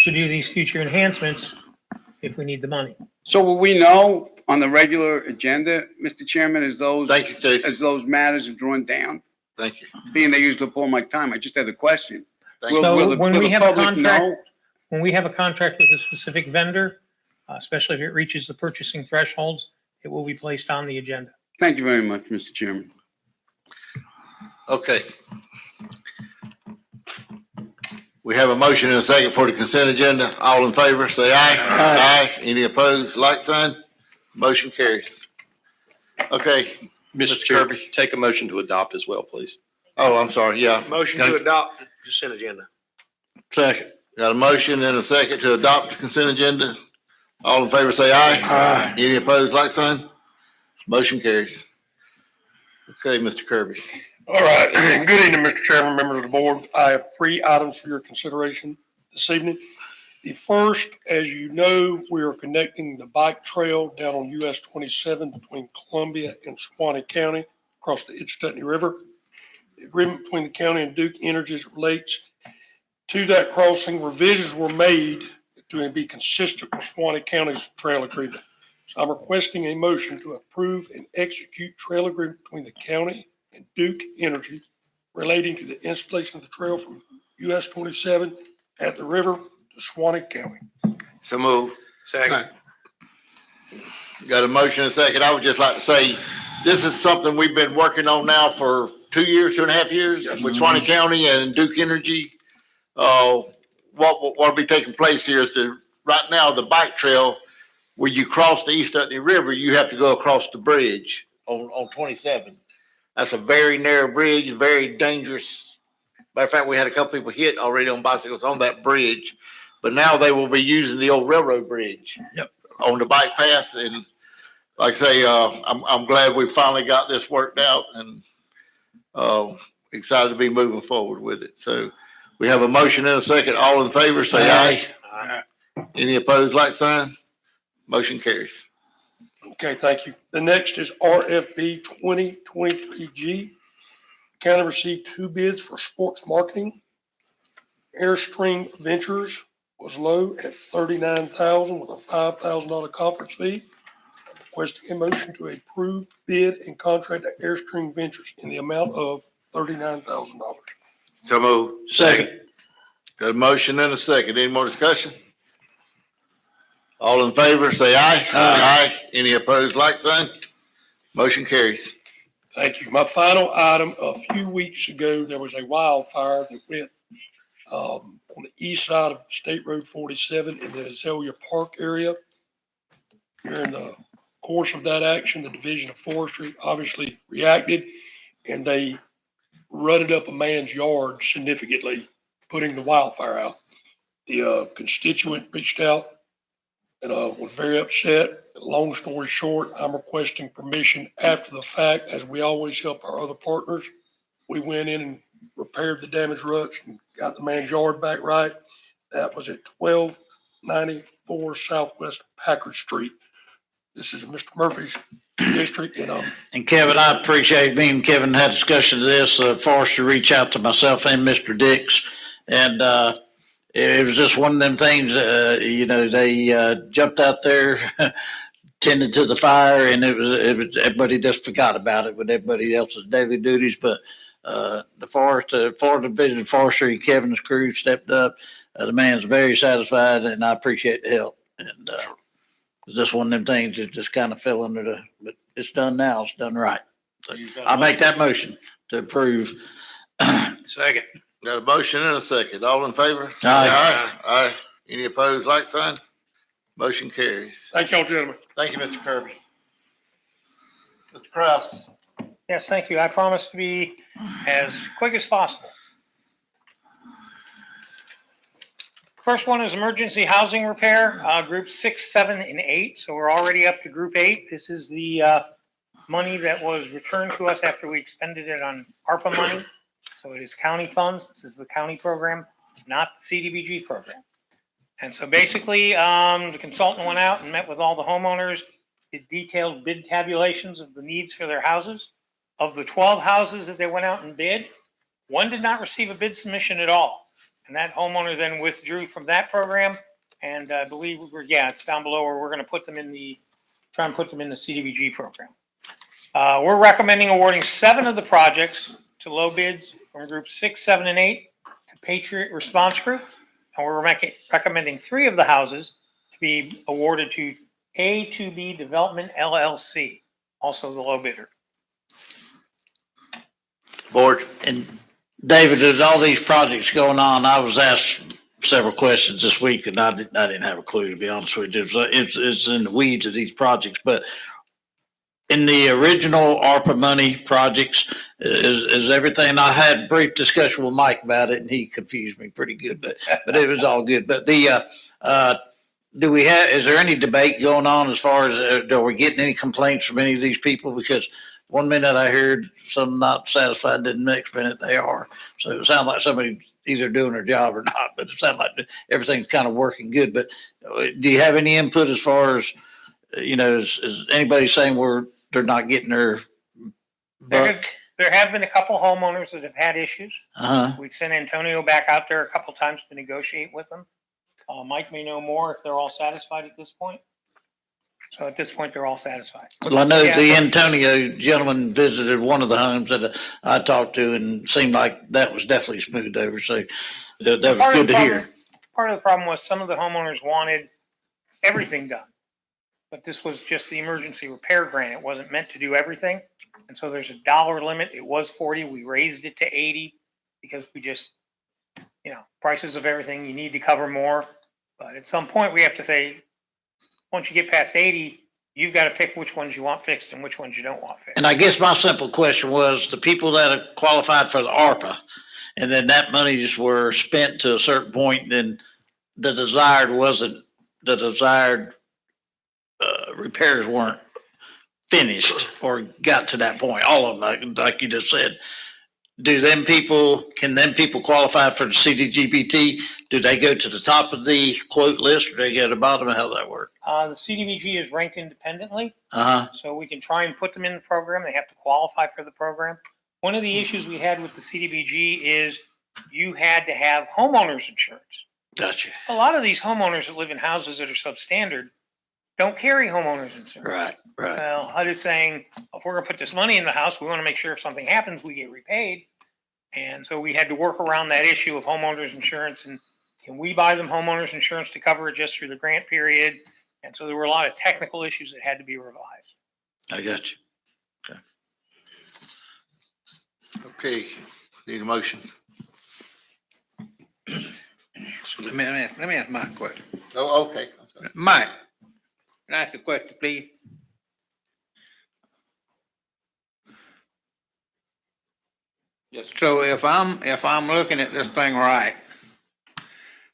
to do these future enhancements if we need the money. So will we know on the regular agenda, Mr. Chairman, as thank you, Steve. those matters are drawn down? Thank you. Being they used up all my time, I just had a question. Thank Will- you. So will the- when will we the have a public contract, know? when we have a contract with a specific vendor, especially if it reaches the purchasing thresholds, it will be placed on the agenda. Thank you very much, Mr. Chairman. Okay. We have a motion and a second for the consent agenda. All in favor, say aye. Aye. Any opposed, like sign? Motion carries. Okay, Mr. Mr. Chair, Kirby. take a motion to adopt as well, please. oh, I'm sorry, yeah. Motion to adopt consent agenda. Second. Got a motion and a second to adopt the consent agenda. All in favor, say aye. Aye. Any opposed, like sign? Motion carries. Okay, Mr. Kirby. All right. Good evening, Mr. Chairman, members of the board. I have 3 items for your consideration this evening. The first, as you know, we are connecting the bike trail down on US 27 between Columbia and Suwannee County across the Itchtuttony River. The agreement between the county and Duke Energy as it relates to that crossing, revisions were made to be consistent with Suwannee County's trail agreement. So I'm requesting a motion to approve and execute trail agreement between the county and Duke Energy relating to the installation of the trail from US 27 at the river to Suwannee County. So move. Second. Got a motion and a second. I would just like to say, this is something we've been working on now for 2 years, 2.5 years with Suwannee County and Duke Energy. What will be taking place here is right now, the bike trail, where you cross the East Utney River, you have to go across the bridge on 27. That's a very narrow bridge, very dangerous. Matter of fact, we had a couple people hit already on bicycles on that bridge, but now they will be using the old railroad bridge. Yep. On the bike path. And like I say, I'm glad we finally got this worked out and excited to be moving forward with it. So we have a motion and a second. All in favor, say aye. Any opposed, like sign? Motion carries. Okay, thank you. The next is RFB 2023G. County received 2 bids for sports marketing. Airstream Ventures was low at $39,000 with a $5,000 conference fee. I'm requesting a motion to approve bid and contract to Airstream Ventures in the amount of $39,000. So move. Second. Got a motion and a second. Any more discussion? All in favor, say aye. Aye. Any opposed, like sign? Motion carries. Thank you. My final item, a few weeks ago, there was a wildfire that went on the east side of State Road 47 in the Azalea Park area. During the course of that action, the Division of Forestry obviously reacted, and they rutted up a man's yard significantly, putting the wildfire out. The constituent reached out and was very upset. Long story short, I'm requesting permission after the fact, as we always help our other partners. We went in and repaired the damaged ruts and got the man's yard back right. That was at 1294 Southwest Packard Street. This is Mr. Murphy's district, And Kevin, I appreciate me and Kevin had discussion of this, Forrester reached out to myself and Mr. Dix. And, it was just one of them things, they, jumped out there, tended to the fire, and it was, everybody just forgot about it with everybody else's daily duties. But, the Florida Division of Forestry, Kevin's crew stepped up. The man's very satisfied, and I appreciate the help. And, it's just one of them things that just kind of fell under but it's done now. It's done right. So I'll make that motion to approve. Second. Got a motion and a second. All in favor? Aye. Aye. Any opposed, like sign? Motion carries. thank y'all, gentlemen. Thank you, Mr. Kirby. Mr. Kraus. Yes, thank you. I promise to be as quick as possible. First one is emergency housing repair, group 6, 7, and 8. So we're already up to group 8. This is the money that was returned to us after we expended it on ARPA money. So it is county funds. This is the county program, not the CDBG program. And so basically, the consultant went out and met with all the homeowners, did detailed bid tabulations of the needs for their houses. Of the 12 houses that they went out and bid, one did not receive a bid submission at all. And that homeowner then withdrew from that program. And I believe it's down below where we're going to put them in the CDBG program. We're recommending awarding 7 of the projects to low bids from groups 6, 7, and 8 to Patriot Response Group. And we're recommending 3 of the houses to be awarded to A2B Development LLC, also the low bidder. Board. And David, there's all these projects going on. I was asked several questions this week and I didn't have a clue, to be honest with you. It's in the weeds of these projects, but in the original ARPA money projects, is everything, I had a brief discussion with Mike about it and he confused me pretty good, but it was all good. But is there any debate going on as far as, are we getting any complaints from any of these people? Because one minute I heard some not satisfied, the next minute they are. So it sounds like somebody either doing their job or not, but it sounds like everything's kind of working good. But do you have any input as far as, is anybody saying they're not getting their buck? There have been a couple homeowners that have had issues. Uh-huh. We've sent Antonio back out there a couple times to negotiate with them. Mike may know more if they're all satisfied at this point. So at this point, they're all satisfied. Well, I know Yeah. the Antonio gentleman visited one of the homes that I talked to and seemed like that was definitely smoothed over. So that was Part of good the to problem- hear. Part of the problem was some of the homeowners wanted everything done. But this was just the emergency repair grant. It wasn't meant to do everything. And so there's a dollar limit. It was 40. We raised it to 80 because we just, prices of everything, you need to cover more. But at some point we have to say, once you get past 80, you've got to pick which ones you want fixed and which ones you don't want fixed. And I guess my simple question was the people that have qualified for the ARPA and then that monies were spent to a certain point, then the desired repairs weren't finished or got to that point. All of them, like you just said. Can them people qualify for the CDBG? Do they go to the top of the quote list or do they go to the bottom? How does that work? The CDBG is ranked independently. Uh-huh. So we can try and put them in the program. They have to qualify for the program. One of the issues we had with the CDBG is you had to have homeowners insurance. Gotcha. A lot of these homeowners that live in houses that are substandard don't carry homeowners insurance. Right. Well, HUD is saying, if we're gonna put this money in the house, we want to make sure if something happens, we get repaid. And so we had to work around that issue of homeowners insurance and can we buy them homeowners insurance to cover it just through the grant period? And so there were a lot of technical issues that had to be revised. I got you. Okay, need a motion. So let me ask Mike a question. Oh, okay. Mike, can I ask a question, please? Yes, sir. So if I'm looking at this thing right,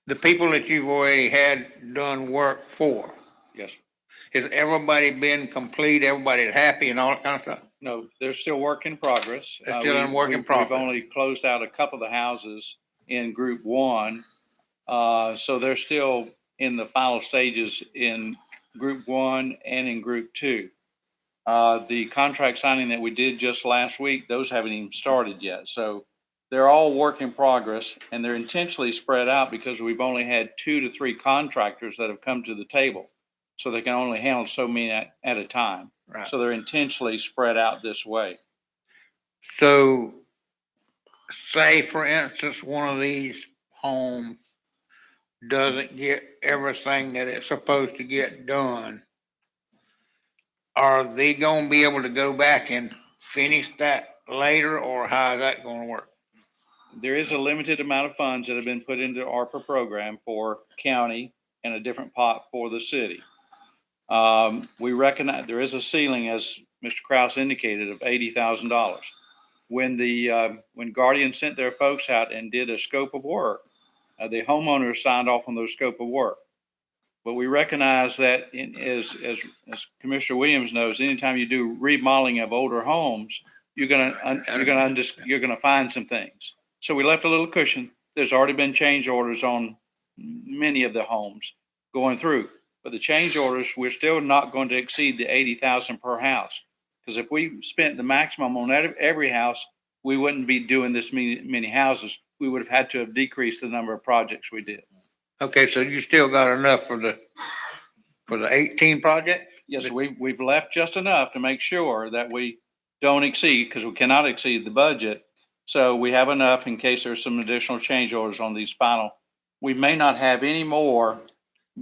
the people that you've already had done work for, Yes, sir. has everybody been complete, everybody's happy and all that kind of stuff? No, they're still work in progress. They're still in work in We've progress. only closed out a couple of the houses in group one. So they're still in the final stages in group one and in group two. The contract signing that we did just last week, those haven't even started yet. So they're all work in progress and they're intentionally spread out because we've only had 2 to 3 contractors that have come to the table. So they can only handle so many at a time. Right. So they're intentionally spread out this way. So say for instance, one of these homes doesn't get everything that it's supposed to get done. Are they gonna be able to go back and finish that later or how is that gonna work? There is a limited amount of funds that have been put into the ARPA program for county and a different pot for the city. We recognize there is a ceiling, as Mr. Kraus indicated, of $80,000. When Guardian sent their folks out and did a scope of work, the homeowners signed off on those scope of work. But we recognize that as Commissioner Williams knows, anytime you do remodeling of older homes, you're gonna find some things. So we left a little cushion. There's already been change orders on many of the homes going through. But the change orders, we're still not going to exceed the 80,000 per house. Because if we spent the maximum on every house, we wouldn't be doing this many houses. We would have had to have decreased the number of projects we did. Okay, so you still got enough for the 18 project? Yes, we've left just enough to make sure that we don't exceed, because we cannot exceed the budget. So we have enough in case there's some additional change orders on these final. We may not have any more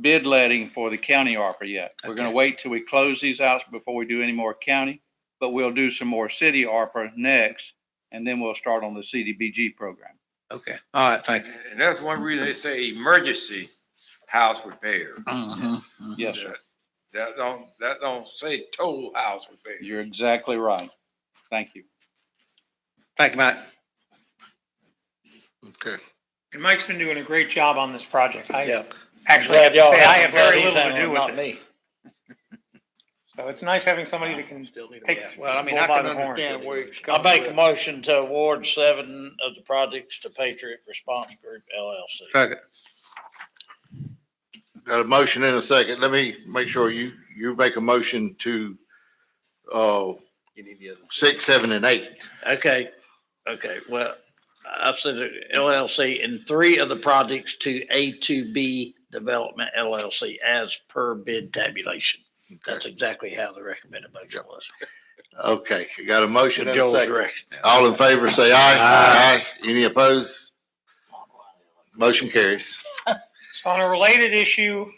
bid letting for the county ARPA yet. We're going to wait till we close these out before we do any more county, but we'll do some more city ARPA next, and then we'll start on the CDBG program. Okay, all right, thank you. And that's one reason they say emergency house repair. Yes, sir. That don't say total house repair. You're exactly right. Thank you. Thank you, Mike. Okay. And Mike's been doing a great job on this project. I Yeah. actually have to say I have glad very he's little to handling do it, not with it. me. So it's nice having somebody that can take. Well, I mean, bull I by can the horns. understand where it's I coming make a from. motion to award 7 of the projects to Patriot Response Group LLC. Second. Got a motion and a second. Let me make sure you make a motion to, You need the other. 6, 7, and 8. Okay, well, I said LLC and 3 of the projects to A2B Development LLC as per bid tabulation. That's exactly how the recommended motion was. Okay, got a motion and a Joel's second. direction. All in favor, say aye. Aye. Any opposed? Motion carries. So on a related issue,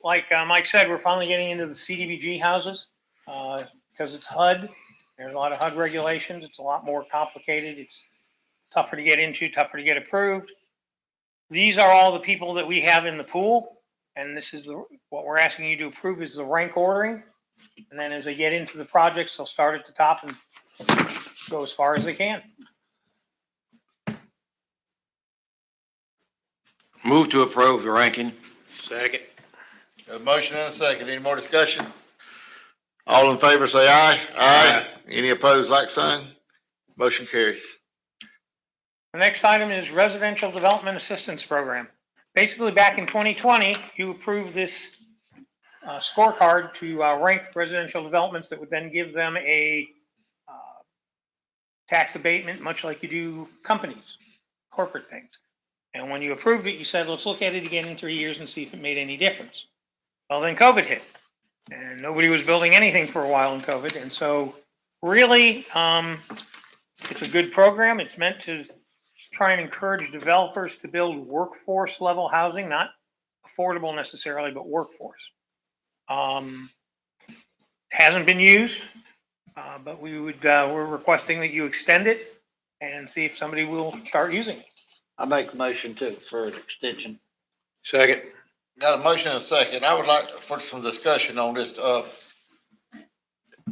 like Mike said, we're finally getting into the CDBG houses because it's HUD. There's a lot of HUD regulations. It's a lot more complicated. It's tougher to get into, tougher to get approved. These are all the people that we have in the pool. And this is what we're asking you to approve is the rank ordering. And then as they get into the projects, they'll start at the top and go as far as they can. Move to approve the ranking. Second. Got a motion and a second. Any more discussion? All in favor, say aye. Aye. Any opposed, like sign? Motion carries. The next item is Residential Development Assistance Program. Basically, back in 2020, you approved this scorecard to rank residential developments that would then give them a tax abatement, much like you do companies, corporate things. And when you approved it, you said, let's look at it again in 3 years and see if it made any difference. Well, then COVID hit, and nobody was building anything for a while in COVID. And so really, it's a good program. It's meant to try and encourage developers to build workforce level housing, not affordable necessarily, but workforce. Hasn't been used, but we're requesting that you extend it and see if somebody will start using it. I make a motion to for an extension. Second. Got a motion and a second. I would like for some discussion on this.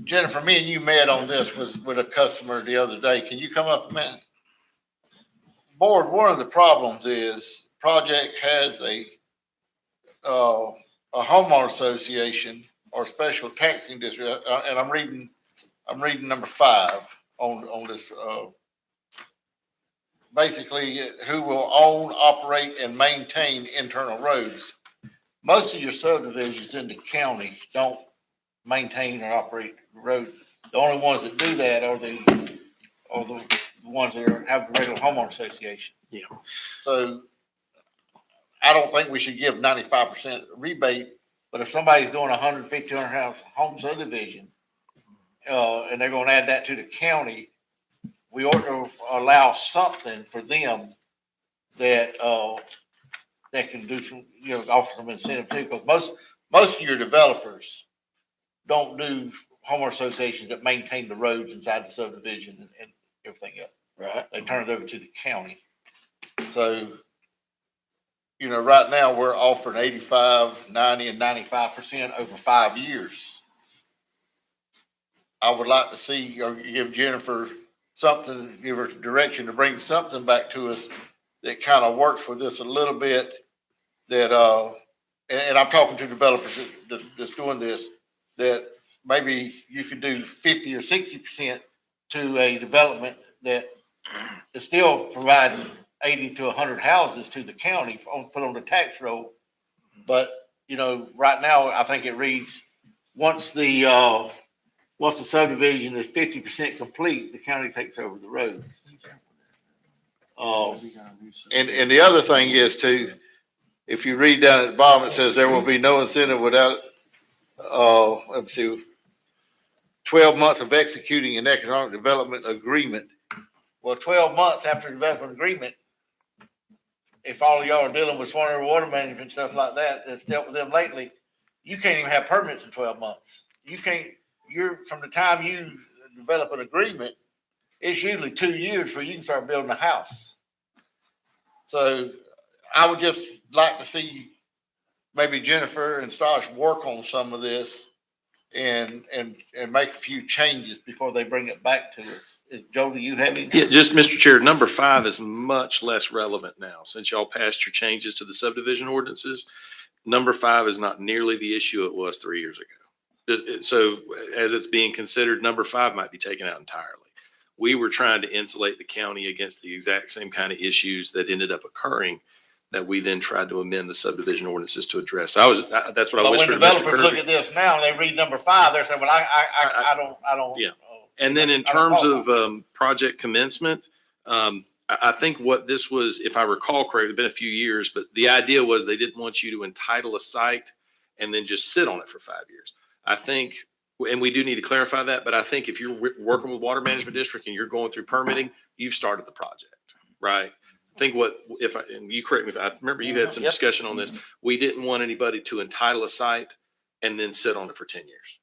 Jennifer, me and you met on this with a customer the other day. Can you come up a minute? Board, one of the problems is project has a homeowner association or special taxing district, and I'm reading number 5 on this, basically who will own, operate, and maintain internal roads. Most of your subdivisions in the county don't maintain or operate roads. The only ones that do that are the ones that have a regular homeowner association. Yeah. So I don't think we should give 95% rebate, but if somebody's doing 150, 200 house home subdivision, and they're gonna add that to the county, we ought to allow something for them that, that can do some, offer some incentive too, because most of your developers don't do homeowner associations that maintain the roads inside the subdivision and everything else. Right. They turn it over to the county. So, right now we're offering 85, 90, and 95% over 5 years. I would like to see, or give Jennifer something, give her direction to bring something back to us that kind of works for this a little bit, that, and I'm talking to developers that's doing this, that maybe you could do 50 or 60% to a development that is still providing 80 to 100 houses to the county put on the tax roll. But, right now, I think it reads, once the subdivision is 50% complete, the county takes over the road. And the other thing is too, if you read down at the bottom, it says there will be no incentive without, let me see, 12 months of executing an economic development agreement. Well, 12 months after the development agreement, if all of y'all are dealing with stormwater water management, stuff like that, that's dealt with them lately, you can't even have permits in 12 months. From the time you develop an agreement, it's usually 2 years before you can start building a house. So I would just like to see maybe Jennifer and Stosh work on some of this and make a few changes before they bring it back to us. Joe, do you have any? Yeah, just Mr. Chair, number 5 is much less relevant now since y'all passed your changes to the subdivision ordinances. Number 5 is not nearly the issue it was 3 years ago. So as it's being considered, number 5 might be taken out entirely. We were trying to insulate the county against the exact same kind of issues that ended up occurring that we then tried to amend the subdivision ordinances to address. That's what I But when whispered to Mr. developers look Kirby. at this now and they read number 5, they're saying, well, I don't. Yeah. And then in I don't terms qualify. of project commencement, I think what this was, if I recall correctly, it's been a few years, but the idea was they didn't want you to entitle a site and then just sit on it for 5 years. I think, and we do need to clarify that, but I think if you're working with Water Management District and you're going through permitting, you've started the project, right? I think and you correct me if I remember you had some Yep. discussion on this. We didn't want anybody to entitle a site and then sit on it for 10 years.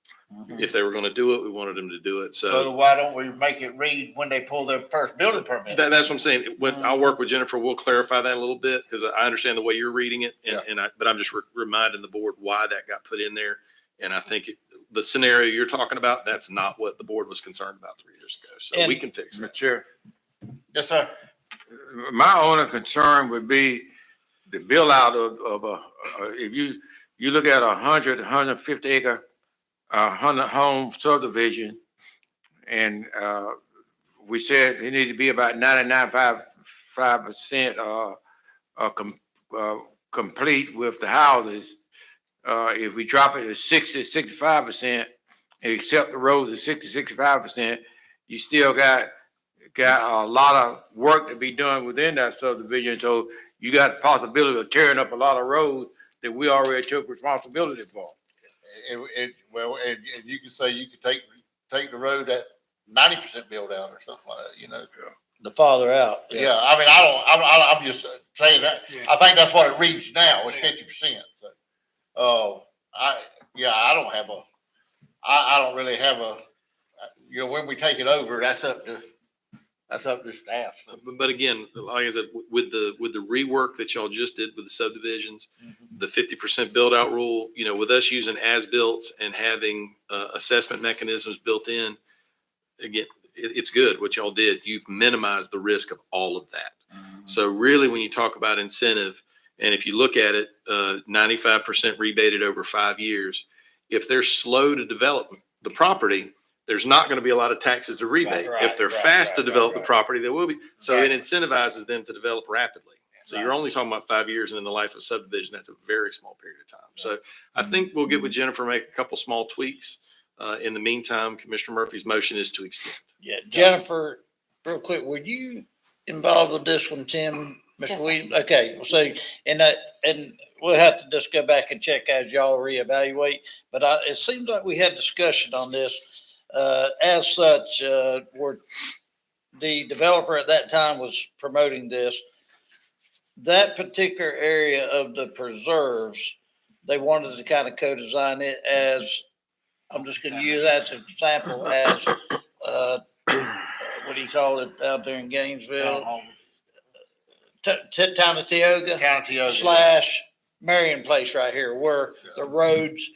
If they were going to do it, we wanted them to do it. So why don't we make it read when they pull their first building permit? That's what I'm saying. When I'll work with Jennifer, we'll clarify that a little bit because I understand the way you're reading it, but I'm just reminding the board why that got put in there. And I think the scenario you're talking about, that's not what the board was concerned about 3 years ago. So we can fix Mr. that. Chair, Yes, sir. my only concern would be the build out of if you look at 150 acre, 100 home subdivision, and we said it needed to be about 99.5% complete with the houses. If we drop it to 65% and accept the roads at 65%, you still got a lot of work to be done within that subdivision. So you got the possibility of tearing up a lot of roads that we already took responsibility for. And you could say you could take the road at 90% build out or something like that, you know? The farther out. Yeah, I mean, I'm just saying that. I think that's what it reads now, it's 50%. So, I don't really have when we take it over, that's up to staff. But again, like I said, with the rework that y'all just did with the subdivisions, the 50% build out rule, with us using as-built and having assessment mechanisms built in, again, it's good what y'all did. You've minimized the risk of all of that. So really, when you talk about incentive, and if you look at it, 95% rebated over 5 years, if they're slow to develop the property, there's not going to be a lot of taxes to rebate. If they're fast to develop the property, there will be. So it incentivizes them to develop rapidly. So you're only talking about 5 years, and in the life of subdivision, that's a very small period of time. So I think we'll get with Jennifer, make a couple small tweaks. In the meantime, Commissioner Murphy's motion is to extend. Yeah, Jennifer, real quick, were you involved with this one, Tim? Yes, Mr. sir. Williams? Okay, so, and we'll have to just go back and check as y'all reevaluate, but it seems like we had discussion on this. As such, where the developer at that time was promoting this, that particular area of the preserves, they wanted to kind of co-design it as, I'm just gonna use that as an example, as, what do you call it out there in Gainesville? Town of Tioga / Marion Place right here, where the roads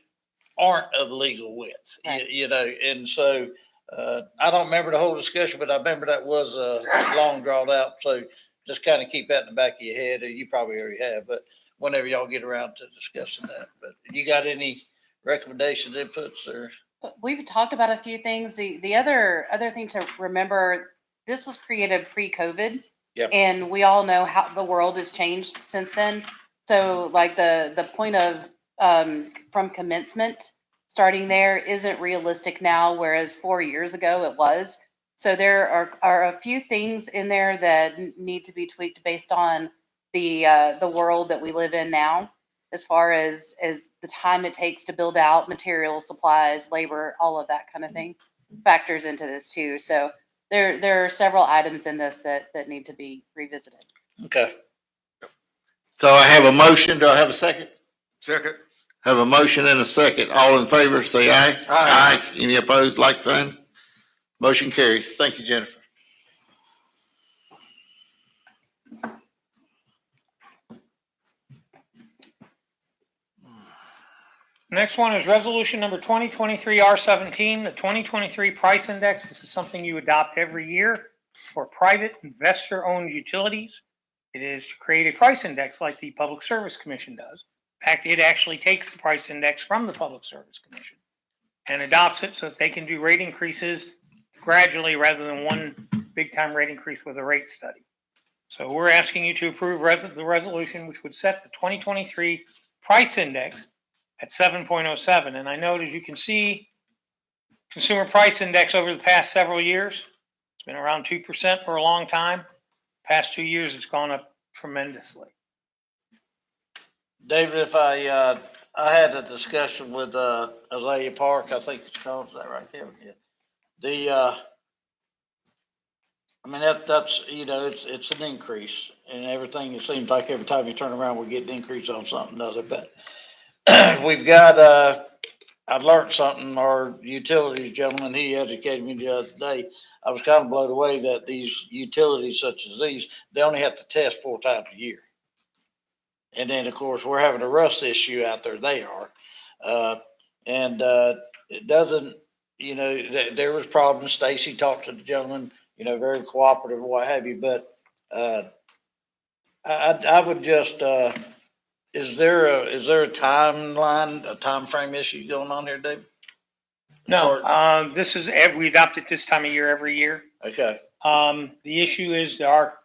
aren't of legal width, and so, I don't remember the whole discussion, but I remember that was long drawn out, so just kind of keep that in the back of your head, and you probably already have, but whenever y'all get around to discussing that, but you got any recommendations, inputs, or? We've talked about a few things. The other thing to remember, this was created pre-COVID. Yep. And we all know how the world has changed since then. So like the point of from commencement starting there isn't realistic now, whereas 4 years ago it was. So there are a few things in there that need to be tweaked based on the world that we live in now, as far as the time it takes to build out materials, supplies, labor, all of that kind of thing factors into this too. So there are several items in this that need to be revisited. Okay. So I have a motion. Do I have a second? Second. Have a motion and a second. All in favor, say aye. Aye. Any opposed, like sign? Motion carries. Thank you, Jennifer. Next one is resolution number 2023 R17, the 2023 price index. This is something you adopt every year for private investor-owned utilities. It is to create a price index like the Public Service Commission does. In fact, it actually takes the price index from the Public Service Commission. and adopts it so that they can do rate increases gradually rather than one big time rate increase with a rate study. So we're asking you to approve the resolution, which would set the 2023 price index at 7.07. And I note, as you can see, consumer price index over the past several years, it's been around 2% for a long time. Past 2 years, it's gone up tremendously. David, if I had a discussion with, Azalea Park, I think it's called, is that right there? Yeah. I mean, that's, it's an increase and everything. It seems like every time you turn around, we're getting an increase on something or other, but we've got, I learned something, our utilities gentleman, he educated me the other day. I was kind of blown away that these utilities such as these, they only have to test 4 times a year. And then, of course, we're having a rust issue out there. They are. It doesn't, there was problems. Stacy talked to the gentleman, very cooperative, what have you. But I would just, is there a timeline, a time frame issue going on here, Dave? No, this is, we adopt it this time of year every year. Okay. The issue is there are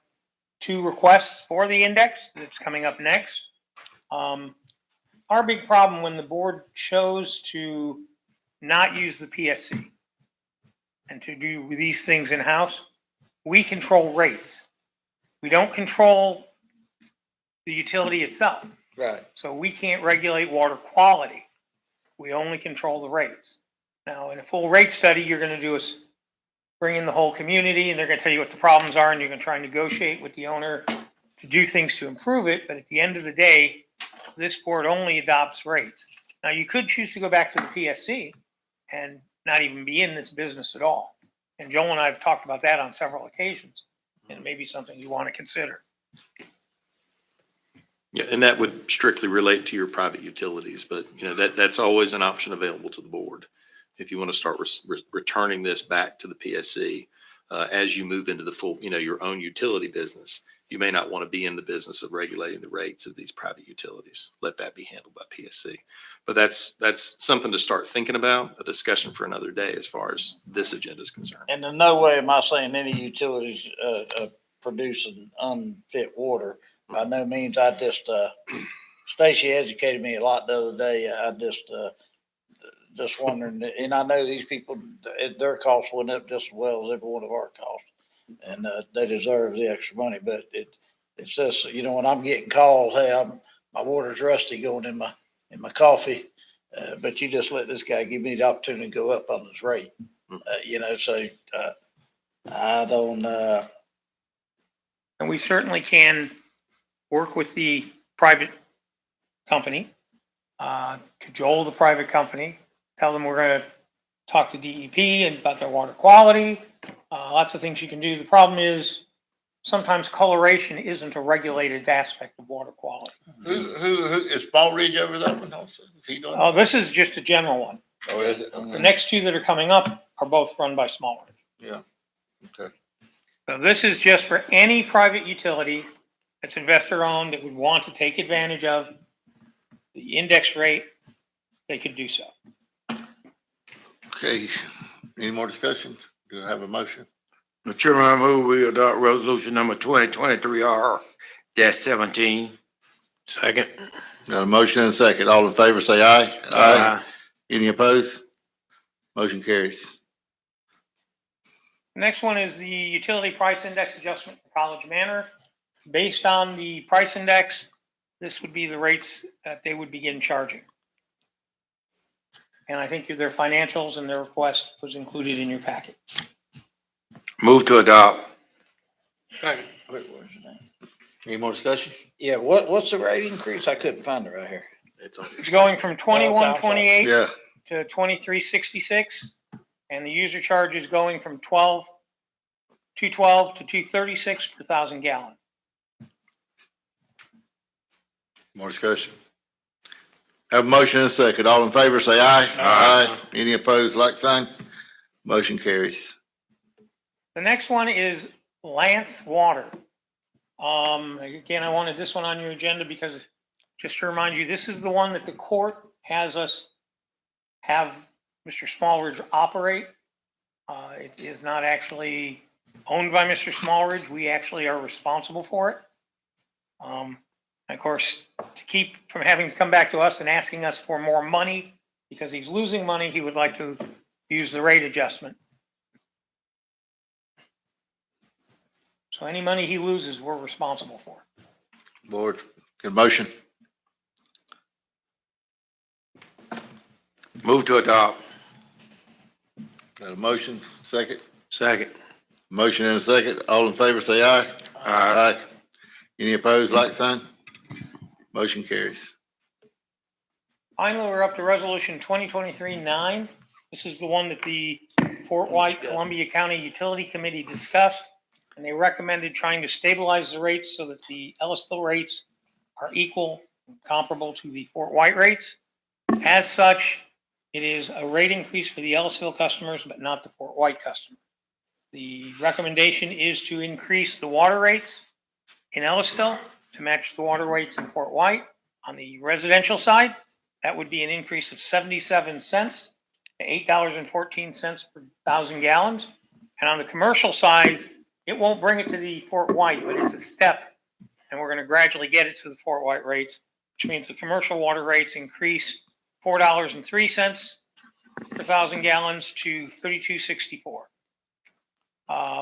2 requests for the index that's coming up next. Our big problem when the board chose to not use the PSC and to do these things in-house, we control rates. We don't control the utility itself. Right. So we can't regulate water quality. We only control the rates. Now, in a full rate study, you're going to do is bring in the whole community and they're going to tell you what the problems are and you're going to try and negotiate with the owner to do things to improve it. But at the end of the day, this board only adopts rates. Now, you could choose to go back to the PSC and not even be in this business at all. And Joel and I have talked about that on several occasions, and it may be something you want to consider. Yeah, and that would strictly relate to your private utilities, but that's always an option available to the board. If you want to start returning this back to the PSC as you move into the full, your own utility business, you may not want to be in the business of regulating the rates of these private utilities. Let that be handled by PSC. But that's something to start thinking about, a discussion for another day as far as this agenda is concerned. And in no way am I saying any utilities producing unfit water. By no means. I just, Stacy educated me a lot the other day. I just wondering, and I know these people, their costs went up just as well as every one of our costs. And they deserve the extra money, but it's just, when I'm getting calls, hey, my water's rusty going in my coffee, but you just let this guy give me the opportunity to go up on his rate, so I don't. And we certainly can work with the private company, cajole the private company, tell them we're going to talk to DEP about their water quality. Lots of things you can do. The problem is sometimes coloration isn't a regulated aspect of water quality. Who is Small Ridge over that one also? Is he doing? This is just a general one. Oh, is it? The next 2 that are coming up are both run by Small Ridge. Yeah. Okay. So this is just for any private utility that's investor owned that would want to take advantage of the index rate, they could do so. Okay. Any more discussion? Do I have a motion? Mr. Chairman, I move we adopt resolution number 2023R-17. Second. Got a motion and a second. All in favor, say aye. Aye. Any opposed? Motion carries. The next one is the utility price index adjustment for College Manor. Based on the price index, this would be the rates that they would begin charging. And I think their financials and their request was included in your packet. Move to adopt. Any more discussion? Yeah, what's the rate increase? I couldn't find it right here. It's on It's going from 21.28 Yeah. to 23.66, and the user charge is going from 212 to 236 per 1,000 gallon. More discussion? Have a motion and a second. All in favor, say aye. Aye. Any opposed, like sign? Motion carries. The next one is Lance Water. Again, I wanted this one on your agenda because just to remind you, this is the one that the court has us have Mr. Smallridge operate. It is not actually owned by Mr. Smallridge. We actually are responsible for it. And of course, to keep from having to come back to us and asking us for more money, because he's losing money, he would like to use the rate adjustment. So any money he loses, we're responsible for. Board, good motion. Move to adopt. Got a motion, second? Second. Motion and a second. All in favor, say aye. Aye. Any opposed, like sign? Motion carries. Finally, we're up to resolution 2023-9. This is the one that the Fort White Columbia County Utility Committee discussed, and they recommended trying to stabilize the rates so that the Ellisville rates are equal, and comparable to the Fort White rates. As such, it is a rate increase for the Ellisville customers, but not the Fort White customers. The recommendation is to increase the water rates in Ellisville to match the water rates in Fort White. On the residential side, that would be an increase of 77 cents to $8.14 per 1,000 gallons. And on the commercial side, it won't bring it to the Fort White, but it's a step. And we're going to gradually get it to the Fort White rates, which means the commercial water rates increase $4.03 per 1,000 gallons to $32.64.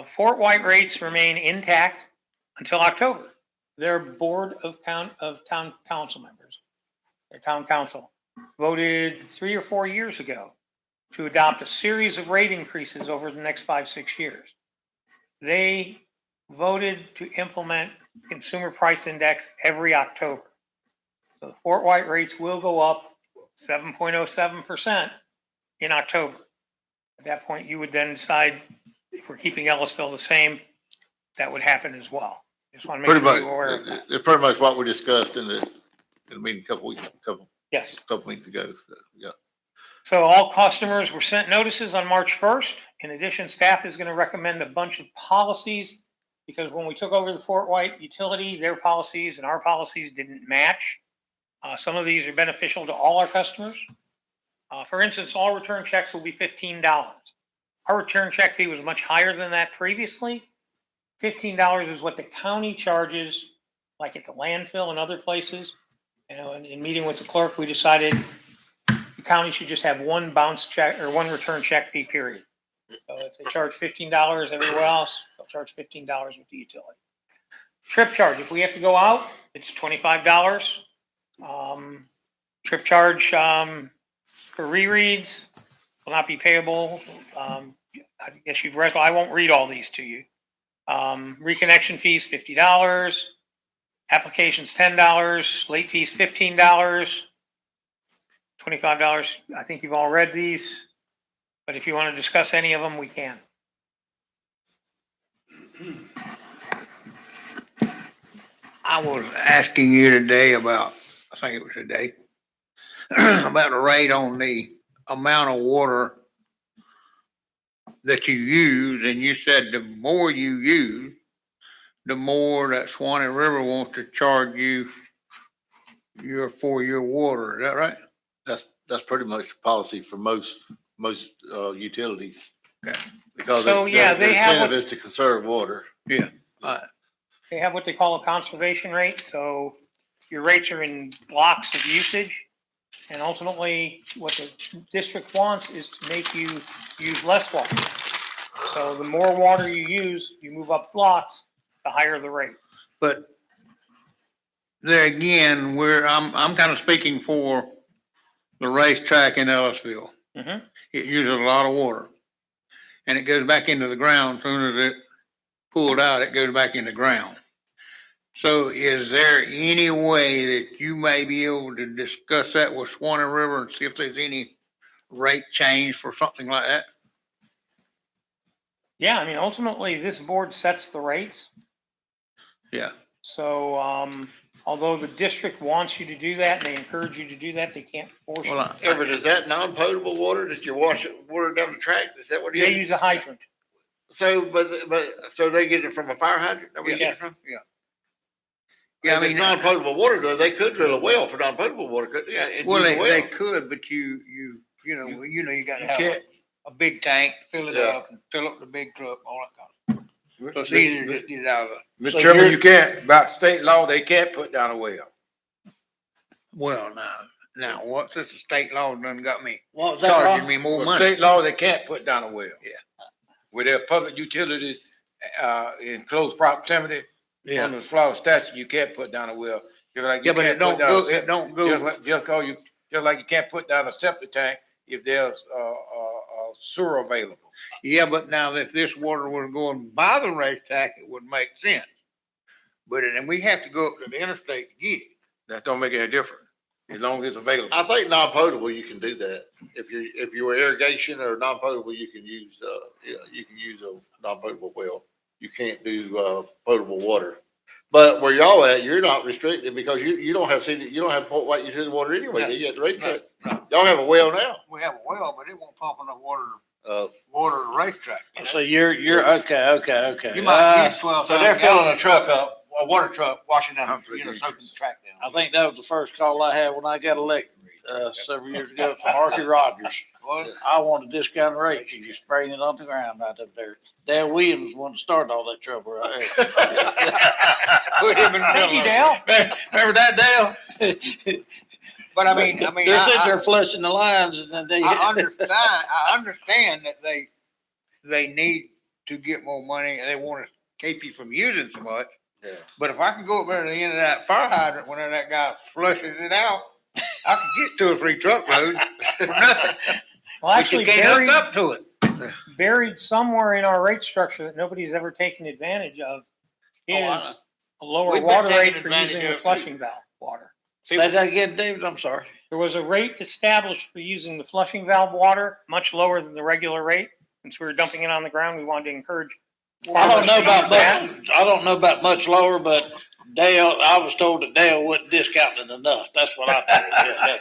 Fort White rates remain intact until October. Their board of town council members, their town council, voted 3 or 4 years ago to adopt a series of rate increases over the next 5-6 years. They voted to implement consumer price index every October. So the Fort White rates will go up 7.07% in October. At that point, you would then decide if we're keeping Ellisville the same, that would happen as well. Just want to make Pretty sure much, you're aware of that. it's pretty much what we discussed in the meeting a couple weeks ago. So, yeah. So all customers were sent notices on March 1st. In addition, staff is going to recommend a bunch of policies because when we took over the Fort White utility, their policies and our policies didn't match. Some of these are beneficial to all our customers. For instance, all return checks will be $15. Our return check fee was much higher than that previously. $15 is what the county charges, like at the landfill and other places. And in meeting with the clerk, we decided the county should just have one bounce check or one return check fee, period. So if they charge $15 everywhere else, they'll charge $15 with the utility. Trip charge, if we have to go out, it's $25. Trip charge for rereads will not be payable. I guess you've read, I won't read all these to you. Reconnection fees, $50. Applications, $10. Late fees, $15. $25. I think you've all read these, but if you want to discuss any of them, we can. I was asking you today about, I think it was today, about the rate on the amount of water that you use, and you said the more you use, the more that Swanee River wants to charge you for your water. Is that right? That's pretty much the policy for most utilities. Okay. Because So, yeah, the they have incentive what- is to conserve water. Yeah. They have what they call a conservation rate. So your rates are in blocks of usage. And ultimately, what the district wants is to make you use less water. So the more water you use, you move up blocks, the higher the rate. But there again, I'm kind of speaking for the racetrack in Ellisville. Mhm. It uses a lot of water. And it goes back into the ground. As soon as it pulled out, it goes back in the ground. So is there any way that you may be able to discuss that with Swanee River and see if there's any rate change for something like that? Yeah, I mean, ultimately, this board sets the rates. Yeah. So although the district wants you to do that and they encourage you to do that, they can't force you. Well, Ever, is that non-potable water that you're washing water down the track? Is that what it is? They use a hydrant. So, so they get it from a fire hydrant? Is that where you get it from? Yeah, I If it's mean, non-potable water, though, they could drill a well for non-potable water, couldn't they? Yeah, and well, use a they could, but you You know, you gotta You have can't, a big tank, fill it Yeah. up, and fill up the big truck, all that kind of stuff. So it's easier to just get it out of the. Mr. So Chairman, you're- you can't, by state law, they can't put down a well. Well, now, what's this state law done got me What was that, charging Rob? me more By money? state law, they can't put down a well. Yeah. Where there are public utilities, in close proximity, Yeah. under the Florida statute, you can't put down a well. Just like you Yeah, but can't it put don't down a go, sep- it don't just like you can't put down a septic tank if there's sewer available. Yeah, but now if this water was going by the racetrack, it would make sense. But then we have to go up to the interstate to get it. That don't make any difference, as long as it's available. I think non-potable, you can do that. If you're irrigation or non-potable, you can use a non-potable well. You can't do, potable water. But where y'all at, you're not restricted because you don't have Port White utility water anyway. No, do you at the racetrack? no. Y'all have a well now. We have a well, but it won't pump enough water Uh, to water the racetrack. So you're, okay. You might use 12. So they're filling a truck up, a water truck, washing down, soaking the track down. I think that was the first call I had when I got elected, several years ago from Archie Rogers. Well, I want a discounted rate, you just spraying it on the ground right up there. Dale Williams wanted to start all that trouble right there. put him in the Thank middle you, of it. Dale. Remember that, Dale? But I mean, They're sitting there flushing the lines and then they. I understand that they need to get more money and they want to keep you from using so much. Yeah. But if I can go up there to the end of that fire hydrant when that guy flushes it out, I can get 2 or 3 truckloads for nothing. Well, actually, But you can't hook up to it. buried somewhere in our rate structure that nobody's ever taken advantage of Oh, I know. is a lower We've been water taking rate for advantage using of the it. flushing valve water. Say that again, David, I'm sorry. There was a rate established for using the flushing valve water, much lower than the regular rate. Since we were dumping it on the ground, we wanted to encourage. I don't know about that. much, I don't know about much lower, but Dale, I was told that Dale wasn't discounting enough. That's what I told him. Yeah,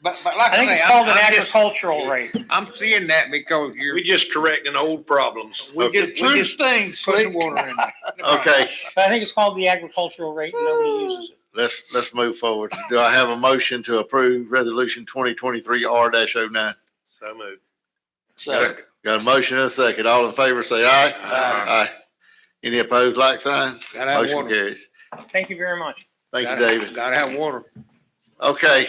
But like I think say, it's called an I'm just- agricultural rate. I'm seeing that because We just correcting old problems. we The just, we truest just thing, put the Slick. water in there. okay, But I think it's called the agricultural rate and nobody uses it. let's move forward. Do I have a motion to approve resolution 2023 R-09? So moved. So, Got a motion and a second. All in favor, say aye. Aye. Any opposed, like sign? Gotta have Motion water. carries. Thank you very much. Thank you, Gotta- David. Gotta have water. Okay,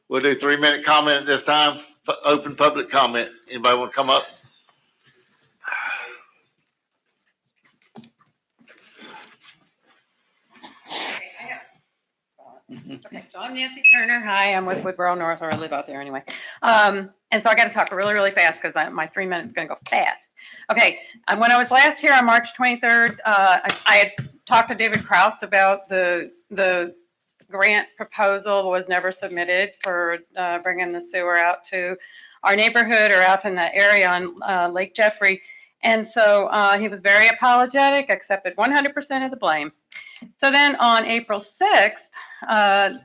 we'll do 3-minute comment at this time. Open public comment. Anybody want to come up? Okay, so I'm Nancy Turner. Hi, I'm with Woodborough North, or I live out there anyway. And so I got to talk really, really fast because my 3 minutes is going to go fast. Okay, when I was last here on March 23rd, I had talked to David Kraus about the grant proposal was never submitted for bringing the sewer out to our neighborhood or out in the area on Lake Jeffrey. And so he was very apologetic, accepted 100% of the blame. So then on April 6th,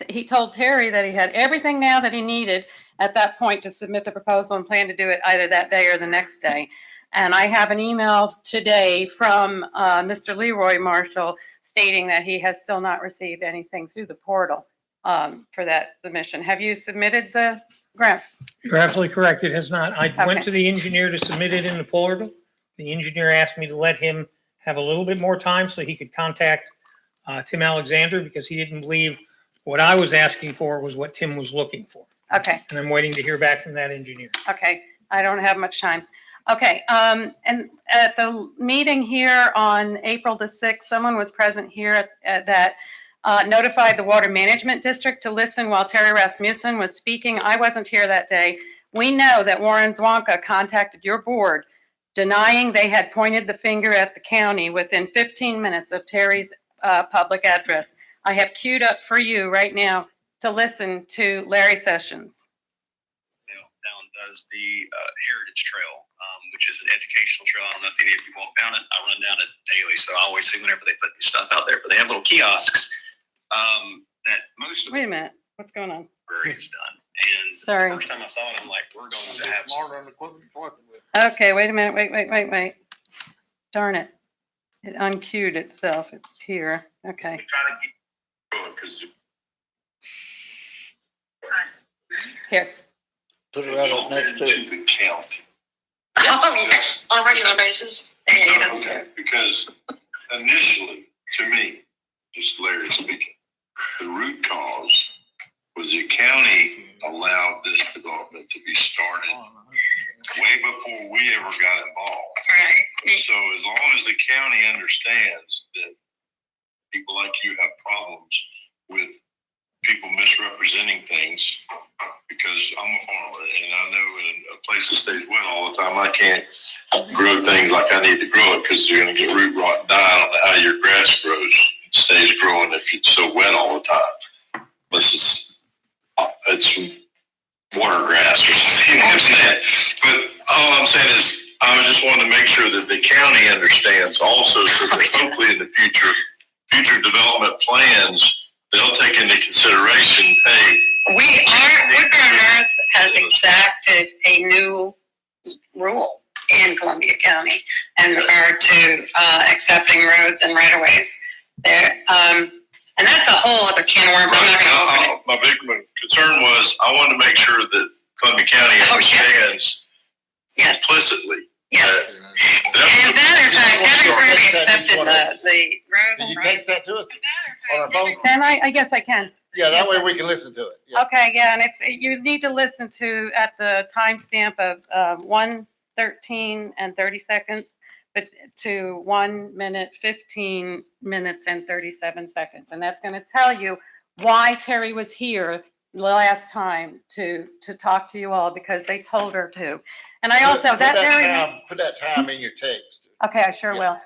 he told Terry that he had everything now that he needed at that point to submit the proposal and plan to do it either that day or the next day. And I have an email today from Mr. Leroy Marshall stating that he has still not received anything through the portal for that submission. Have you submitted the grant? You're absolutely correct. It has not. I went Okay. to the engineer to submit it in the portal. The engineer asked me to let him have a little bit more time so he could contact Tim Alexander because he didn't believe what I was asking for was what Tim was looking for. Okay. And I'm waiting to hear back from that engineer. Okay, I don't have much time. Okay, and at the meeting here on April the 6th, someone was present here that notified the Water Management District to listen while Terry Rasmussen was speaking. I wasn't here that day. We know that Warren Zwonka contacted your board denying they had pointed the finger at the county within 15 minutes of Terry's public address. I have queued up for you right now to listen to Larry Sessions. Down does the Heritage Trail, which is an educational trail. I don't know if any of you walk down it. I run down it daily, so I always see whenever they put new stuff out there. But they have little kiosks that most of the Wait a minute, what's going on? library is done. And Sorry. the first time I saw it, I'm like, we're going to have some. Okay, wait a minute, wait. Darn it. It unqueued itself. It's here. Okay. We try to get because Here. Put it right up next to it. the county. Oh, yes, on a regular basis. Okay, because initially, to me, just Larry speaking, the root cause was the county allowed this development to be started way before we ever got involved. Right. So as long as the county understands that people like you have problems with people misrepresenting things, because I'm a farmer and I know in a place that stays wet all the time, I can't grow things like I need to grow it because you're going to get root rot and die. I don't know how your grass grows. It stays growing if it's so wet all the time. It's water grass or something. You know what I'm saying? But all I'm saying is I just wanted to make sure that the county understands also, so that hopefully in the future development plans, they'll take into consideration, hey. Woodburn North has exacted a new rule in Columbia County in regard to accepting roads and right-of-ways. There, and that's a whole other can of worms. I'm not gonna open it. My big concern was, I wanted to make sure that Columbia County understands implicitly. Yes. And matter of fact, having already accepted the road. Can you text that to us on our phone? Then I guess I can. Yeah, that way we can listen to it. Yeah. Okay, yeah, and you need to listen to at the timestamp of 1:13 and 30 seconds, but to 1 minute, 15 minutes and 37 seconds. And that's going to tell you why Terry was here the last time to talk to you all, because they told her to. And I also, Put that time in your text. okay, I sure will.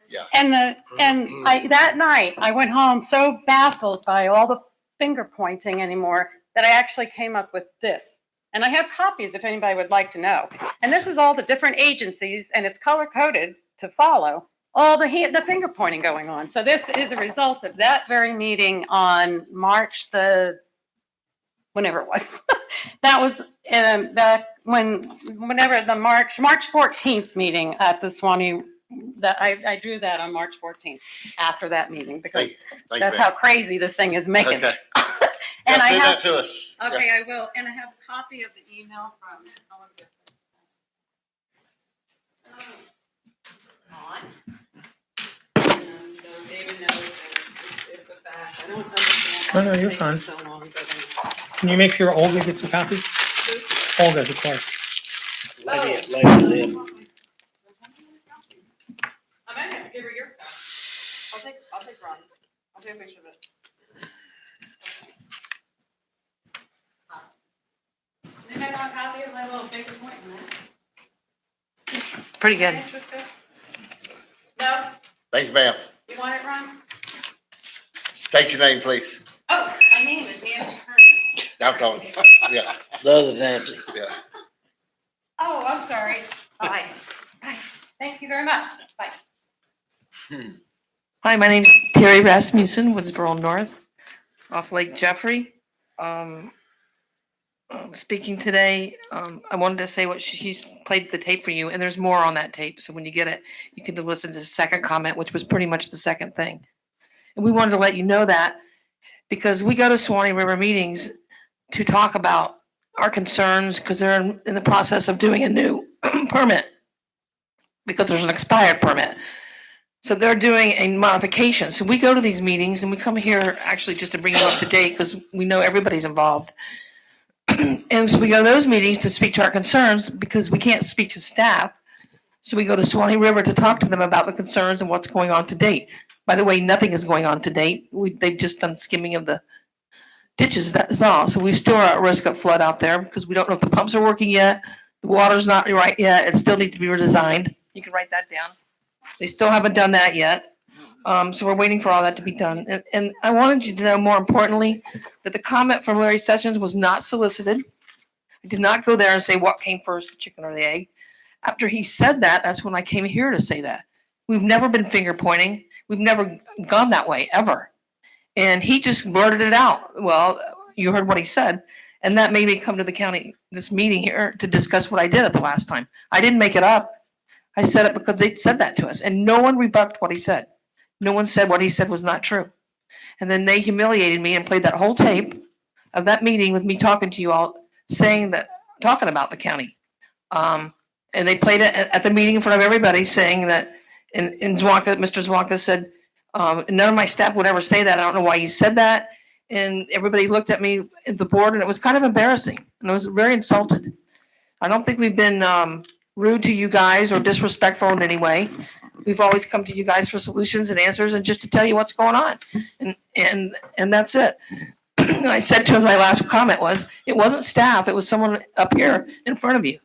Yeah. And that night, I went home so baffled by all the finger pointing anymore that I actually came up with this. And I have copies if anybody would like to know. And this is all the different agencies, and it's color coded to follow all the finger pointing going on. So this is a result of that very meeting on March whenever it was. That was whenever the March 14th meeting at the Swanee, that I drew that on March 14th after that meeting, because that's how crazy this thing is making. Okay. And Yeah, I send have, that to us. okay, Yeah. I will. And I have a copy of the email from so David knows it's a fact. I don't understand. No, you're fine. So long, but Can you make sure Olga gets a copy? Olga's a clerk. Lady did. I might have to give her your copy. I'll take Ron's. I'll take a picture of it. Anybody want a copy of my little finger point in that? Pretty good. Interested? No? Thank you, ma'am. You want it, Ron? State your name, please. Oh, my name is Nancy Herman. I'm talking. Yeah, The other Nancy. yeah. Oh, I'm sorry. Bye. Bye. Thank you very much. Bye. Hi, my name's Terry Rasmussen, Woodsboro North, off Lake Jeffrey. Speaking today, I wanted to say what she's played the tape for you, and there's more on that tape. So when you get it, you can listen to the second comment, which was pretty much the second thing. And we wanted to let you know that because we go to Swanee River meetings to talk about our concerns, because they're in the process of doing a new permit because there's an expired permit. So they're doing a modification. So we go to these meetings and we come here actually just to bring you up to date because we know everybody's involved. And so we go to those meetings to speak to our concerns because we can't speak to staff. So we go to Swanee River to talk to them about the concerns and what's going on to date. By the way, nothing is going on to date. They've just done skimming of the ditches, that is all. So we still are at risk of flood out there because we don't know if the pumps are working yet. The water's not right yet. It still needs to be redesigned. You can write that down. They still haven't done that yet. So we're waiting for all that to be done. And I wanted you to know, more importantly, that the comment from Larry Sessions was not solicited. I did not go there and say what came first, the chicken or the egg. After he said that, that's when I came here to say that. We've never been finger pointing. We've never gone that way, ever. And he just blurted it out. Well, you heard what he said. And that made me come to the county, this meeting here, to discuss what I did at the last time. I didn't make it up. I said it because they said that to us. And no one rebuffed what he said. No one said what he said was not true. And then they humiliated me and played that whole tape of that meeting with me talking to you all saying that, talking about the county. And they played it at the meeting in front of everybody saying that, and Zwonka, Mr. Zwonka said, none of my staff would ever say that. I don't know why you said that. And everybody looked at me at the board and it was kind of embarrassing. And I was very insulted. I don't think we've been rude to you guys or disrespectful in any way. We've always come to you guys for solutions and answers and just to tell you what's going on. And that's it. I said to him, my last comment was, it wasn't staff, it was someone up here in front of you.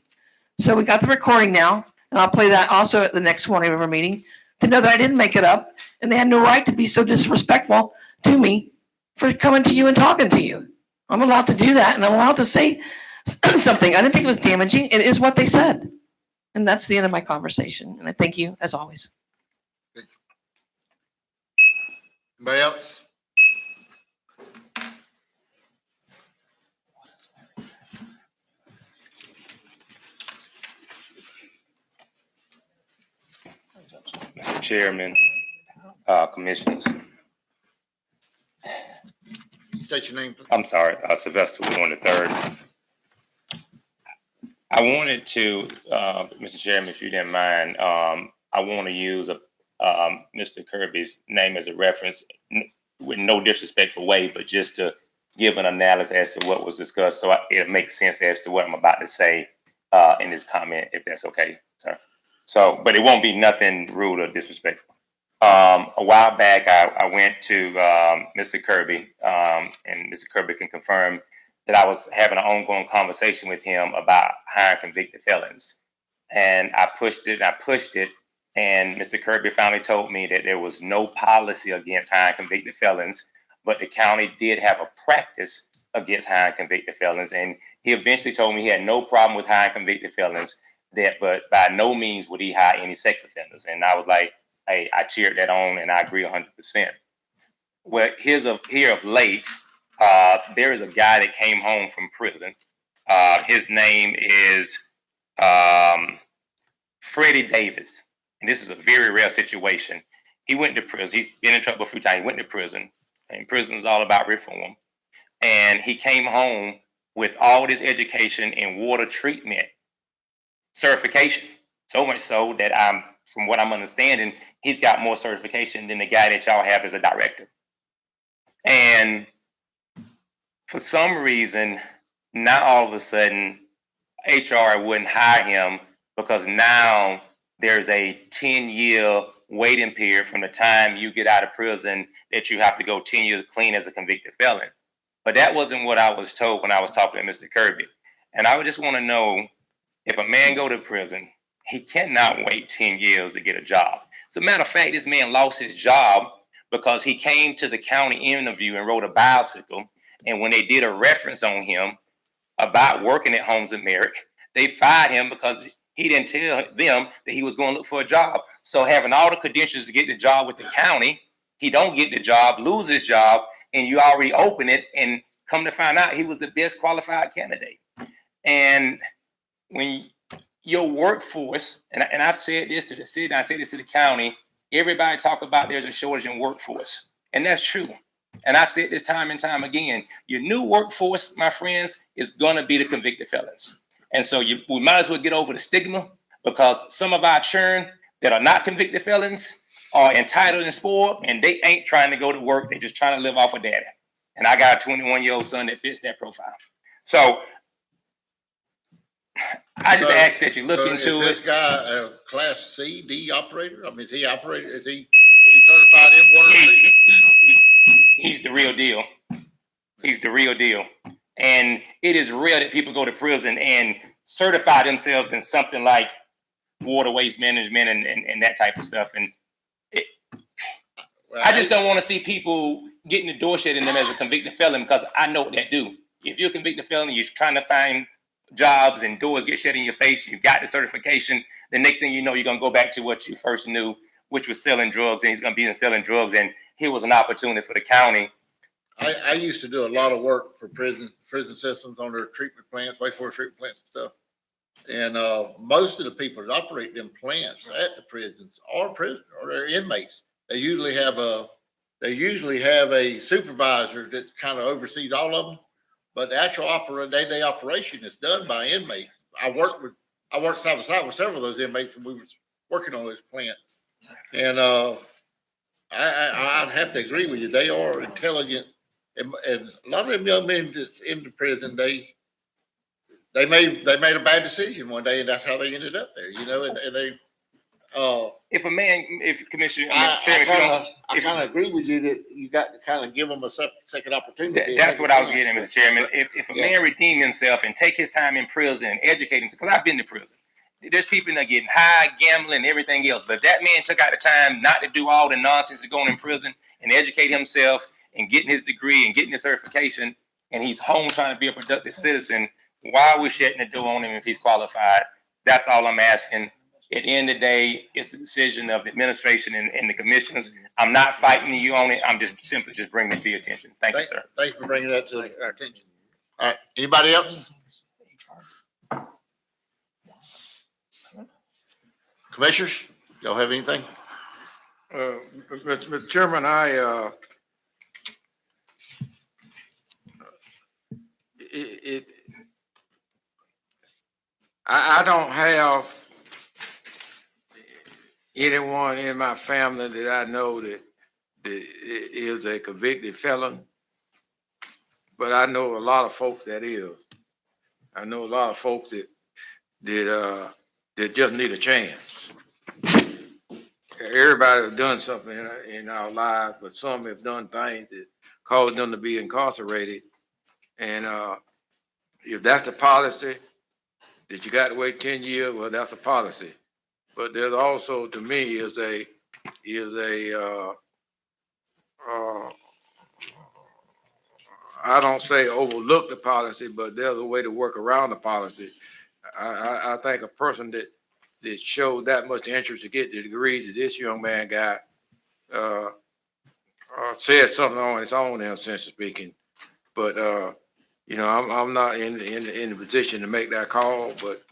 So we got the recording now, and I'll play that also at the next one of our meeting to know that I didn't make it up, and they had no right to be so disrespectful to me for coming to you and talking to you. I'm allowed to do that, and I'm allowed to say something. I didn't think it was damaging. It is what they said. And that's the end of my conversation. And I thank you as always. Anybody else? Mr. Chairman, Commissioners. State your name, please. I'm sorry, Sylvester Warren III. I wanted to, Mr. Chairman, if you didn't mind, I want to use Mr. Kirby's name as a reference with no disrespectful way, but just to give an analysis as to what was discussed. So it makes sense as to what I'm about to say in this comment, if that's okay, sir. So, but it won't be nothing rude or disrespectful. A while back, I went to Mr. Kirby, and Mr. Kirby can confirm that I was having an ongoing conversation with him about hiring convicted felons. And I pushed it, and Mr. Kirby finally told me that there was no policy against hiring convicted felons, but the county did have a practice against hiring convicted felons. And he eventually told me he had no problem with hiring convicted felons, but by no means would he hire any sex offenders. And I was like, hey, I cheered that on, and I agree 100%. Well, here of late, there is a guy that came home from prison. His name is Freddie Davis. And this is a very rare situation. He went to prison. He's been in trouble a few times. He went to prison. And prison is all about reform. And he came home with all his education in water treatment certification. So much so that from what I'm understanding, he's got more certification than the guy that y'all have as a director. And for some reason, now all of a sudden, HR wouldn't hire him because now there's a 10-year waiting period from the time you get out of prison that you have to go 10 years clean as a convicted felon. But that wasn't what I was told when I was talking to Mr. Kirby. And I would just want to know, if a man go to prison, he cannot wait 10 years to get a job. As a matter of fact, this man lost his job because he came to the county interview and rode a bicycle. And when they did a reference on him about working at Homes of Merit, they fired him because he didn't tell them that he was going to look for a job. So having all the credentials to get the job with the county, he don't get the job, lose his job, and you already open it, and come to find out he was the best qualified candidate. And when your workforce, and I've said this to the city, I said this to the county, everybody talk about there's a shortage in workforce. And that's true. And I've said this time and time again, your new workforce, my friends, is gonna be the convicted felons. And so we might as well get over the stigma, because some of our children that are not convicted felons are entitled and spoiled, and they ain't trying to go to work. They're just trying to live off of daddy. And I got a 21-year-old son that fits that profile. So I just ask that you look into Is it. this guy a Class C, D operator? I mean, is he certified in water treatment? He's the real deal. He's the real deal. And it is rare that people go to prison and certify themselves in something like water waste management and that type of stuff. And I just don't want to see people getting the door shut in them as a convicted felon, because I know what that do. If you're a convicted felon, you're trying to find jobs and doors get shut in your face, you got the certification, the next thing you know, you're going to go back to what you first knew, which was selling drugs, and he's going to be in selling drugs. And here was an opportunity for the county. I used to do a lot of work for prison systems on their treatment plants, wastewater treatment plants and stuff. And most of the people that operate them plants at the prisons are prisoners or they're inmates. They usually have a supervisor that kind of oversees all of them. but the actual day-to-day operation is done by inmates. I worked side by side with several of those inmates when we was working on those plants. And, I'd have to agree with you. They are intelligent. And a lot of them young men that's in the prison, they made a bad decision one day, and that's how they ended up there, and they, if Commissioner, I Chairman, if you don't- kind of agree with you that you got to kind of give them a second opportunity. That's what I was getting at, Mr. Chairman. If a man redeem himself and take his time in prison and educate himself, because I've been to prison. There's people that are getting high, gambling, and everything else. But if that man took out the time not to do all the nonsense of going in prison and educate himself and getting his degree and getting his certification, and he's home trying to be a productive citizen, why are we shutting the door on him if he's qualified? That's all I'm asking. At the end of the day, it's the decision of the administration and the commissioners. I'm not fighting you on it. I'm just simply bringing it to your attention. Thank you, sir. Thanks for bringing that to our attention. All right, anybody else? Commissioners, y'all have anything? Mr. Chairman, I don't have anyone in my family that I know that is a convicted felon, but I know a lot of folks that is. I know a lot of folks that just need a chance. Everybody has done something in our lives, but some have done things that caused them to be incarcerated. And if that's the policy, that you got to wait 10 years, well, that's a policy. But there's also, to me, I don't say overlook the policy, but there's a way to work around the policy. I think a person that showed that much interest to get the degrees that this young man got said something on its own, in a sense of speaking. But I'm not in the position to make that call. But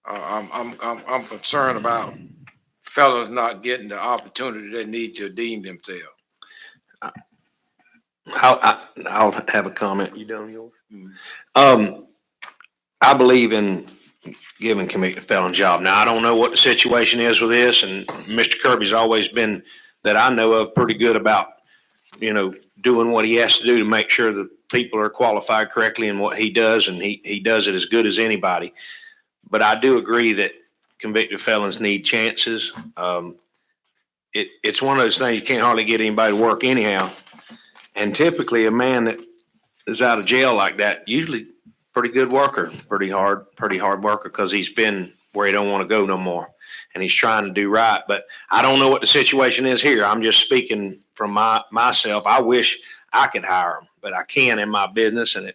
I'm concerned about fellas not getting the opportunity they need to redeem themselves. I'll have a comment. You done yours? I believe in giving convicted felon job. Now, I don't know what the situation is with this, and Mr. Kirby's always been, that I know of, pretty good about, doing what he has to do to make sure that people are qualified correctly in what he does, and he does it as good as anybody. But I do agree that convicted felons need chances. It's one of those things, you can't hardly get anybody to work anyhow. And typically a man that is out of jail like that, usually pretty good worker, pretty hard worker, because he's been where he don't want to go no more. And he's trying to do right. But I don't know what the situation is here. I'm just speaking from myself. I wish I could hire him, but I can in my business. And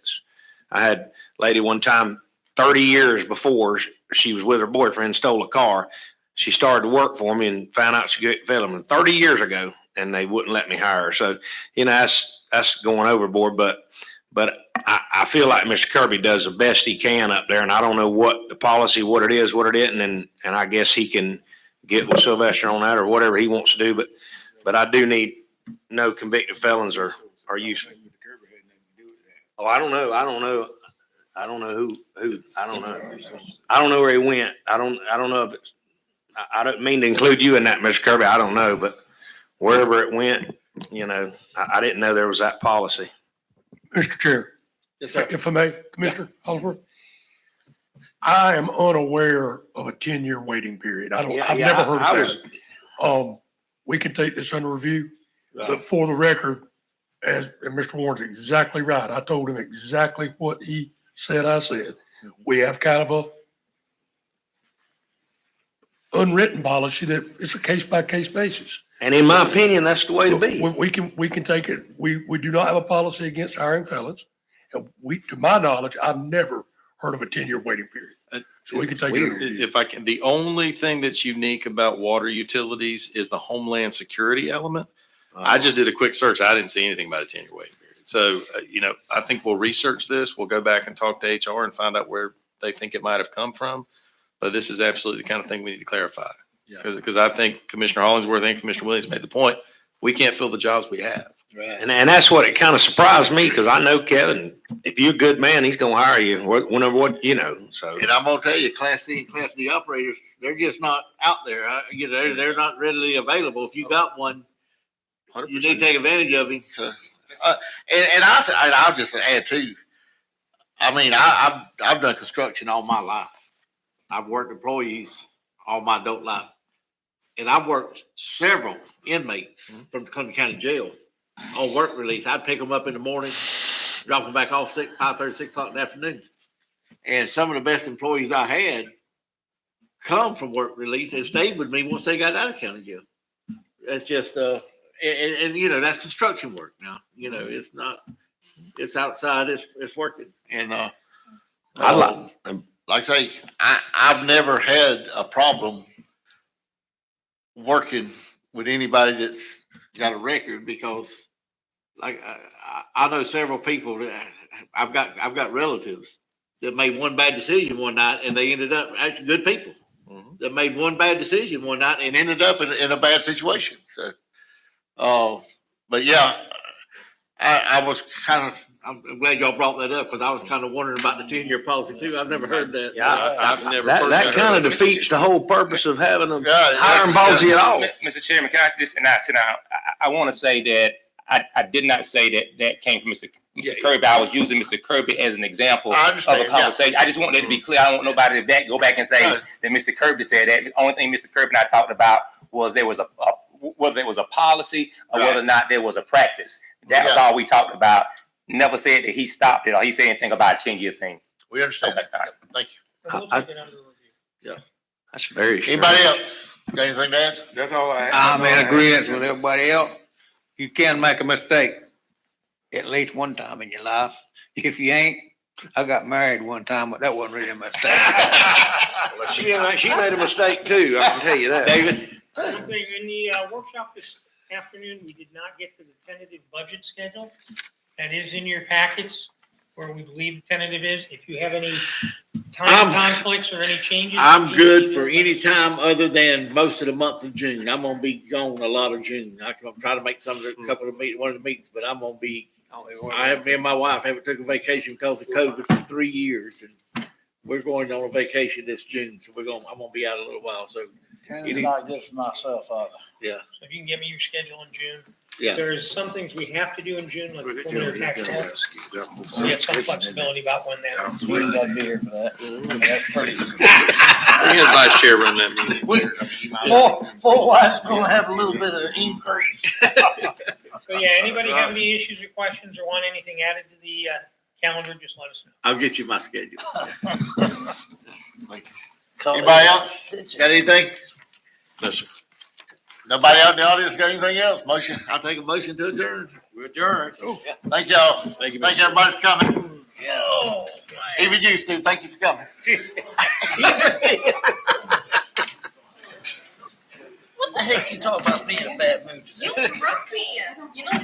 I had a lady one time, 30 years before she was with her boyfriend, stole a car. She started to work for me and found out she got felon 30 years ago, and they wouldn't let me hire her. So, that's going overboard. But I feel like Mr. Kirby does the best he can up there, and I don't know what the policy, what it is, what it isn't, and I guess he can get with Sylvester on that or whatever he wants to do. But I do need no convicted felons are useful. Oh, I don't know who. I don't know. I don't know where he went. I don't know if it's. I don't mean to include you in that, Mr. Kirby. I don't know, but wherever it went, I didn't know there was that policy. Mr. Chair, Yes, sir. if I may, Commissioner Hollingsworth, I am unaware of a 10-year waiting period. I've never heard of that. We can take this under review, but for the record, and Mr. Warren's exactly right. I told him exactly what he said I said. We have kind of a unwritten policy that it's a case-by-case basis. And in my opinion, that's the way to be. We can take it. We do not have a policy against hiring felons. And to my knowledge, I've never heard of a 10-year waiting period. So we can take it. If I can, the only thing that's unique about water utilities is the homeland security element. I just did a quick search. I didn't see anything about a 10-year waiting period. So, I think we'll research this. We'll go back and talk to HR and find out where they think it might have come from. But this is absolutely the kind of thing we need to clarify. Because I think Commissioner Hollingsworth and Commissioner Williams made the point, we can't fill the jobs we have. Right. And that's what it kind of surprised me, because I know Kevin, if you're a good man, he's gonna hire you whenever, so. And I'm gonna tell you, Class C and Class D operators, they're just not out there. They're not readily available. If you got one, you need to take advantage of him. So, and I'll just add too. I mean, I've done construction all my life. I've worked employees all my adult life, and I've worked several inmates from the Columbia County Jail on work release. I'd pick them up in the morning, drop them back off 5:30, 6 o'clock in the afternoon. And some of the best employees I had come from work release and stayed with me once they got out of county jail. It's just, and that's construction work now. It's not, it's outside, it's working. And like I say, I've never had a problem working with anybody that's got a record, because like I know several people that I've got relatives that made one bad decision one night, and they ended up actually good people that made one bad decision one night and ended up in a bad situation. So, but yeah, I was kind of, I'm glad y'all brought that up, because I was kind of wondering about the 10-year policy too. I've never heard that. Yeah, I've never. that kind of defeats the whole purpose of having a Right. hiring policy at all. Mr. Chairman, can I ask this? And I sit down. I want to say that I did not say that came from Mr. Kirby. I was using Mr. Kirby as an example I of understand, a conversation. I just want that to be clear. I don't want nobody to go back and say Right. that Mr. Kirby said that. The only thing Mr. Kirby and I talked about was there was whether it was a policy or whether or not there was a practice. That was all we talked about. Never said that he stopped it or he said anything about a 10-year thing. We understand. Okay, all right. Thank you. We'll take it under review. That's very strange. Anybody else got anything to add? That's all I have. I'm in agreement with everybody else. You can make a mistake at least one time in your life. If you ain't, I got married one time, but that wasn't really a mistake. Well, she made a mistake too, I can tell you that. David? One thing, in the workshop this afternoon, we did not get to the tentative budget schedule. That is in your packets where we believe the tentative is. If you have any time conflicts or any changes. I'm please good email for them. any time other than most of the month of June. I'm gonna be gone a lot of June. I'm trying to make couple of one of the meetings, but I'm gonna be. Me and my wife haven't took a vacation because of COVID for 3 years, and we're going on a vacation this June, so I'm gonna be out a little while. So It's not good for myself either. yeah, So if you can get me your schedule in June. yeah. There's some things we have to do in June, like preliminary tax roll. We have some flexibility about when that. We ain't gotta be here for that. That's pretty. We had vice chair run that meeting. Full White's gonna have a little bit of increase. So yeah, anybody have any issues or questions or want anything added to the calendar, just let us know. I'll get you my schedule. Anybody else got anything? No, sir. Nobody out in the audience got anything else? Motion, I'll take a motion to adjourn. We adjourn. Thank y'all. Thank you. Thank everybody for coming. Oh, Even you, Stu, thank you for coming. What the heck you talking about me in a bad mood? You were grumpy. You know,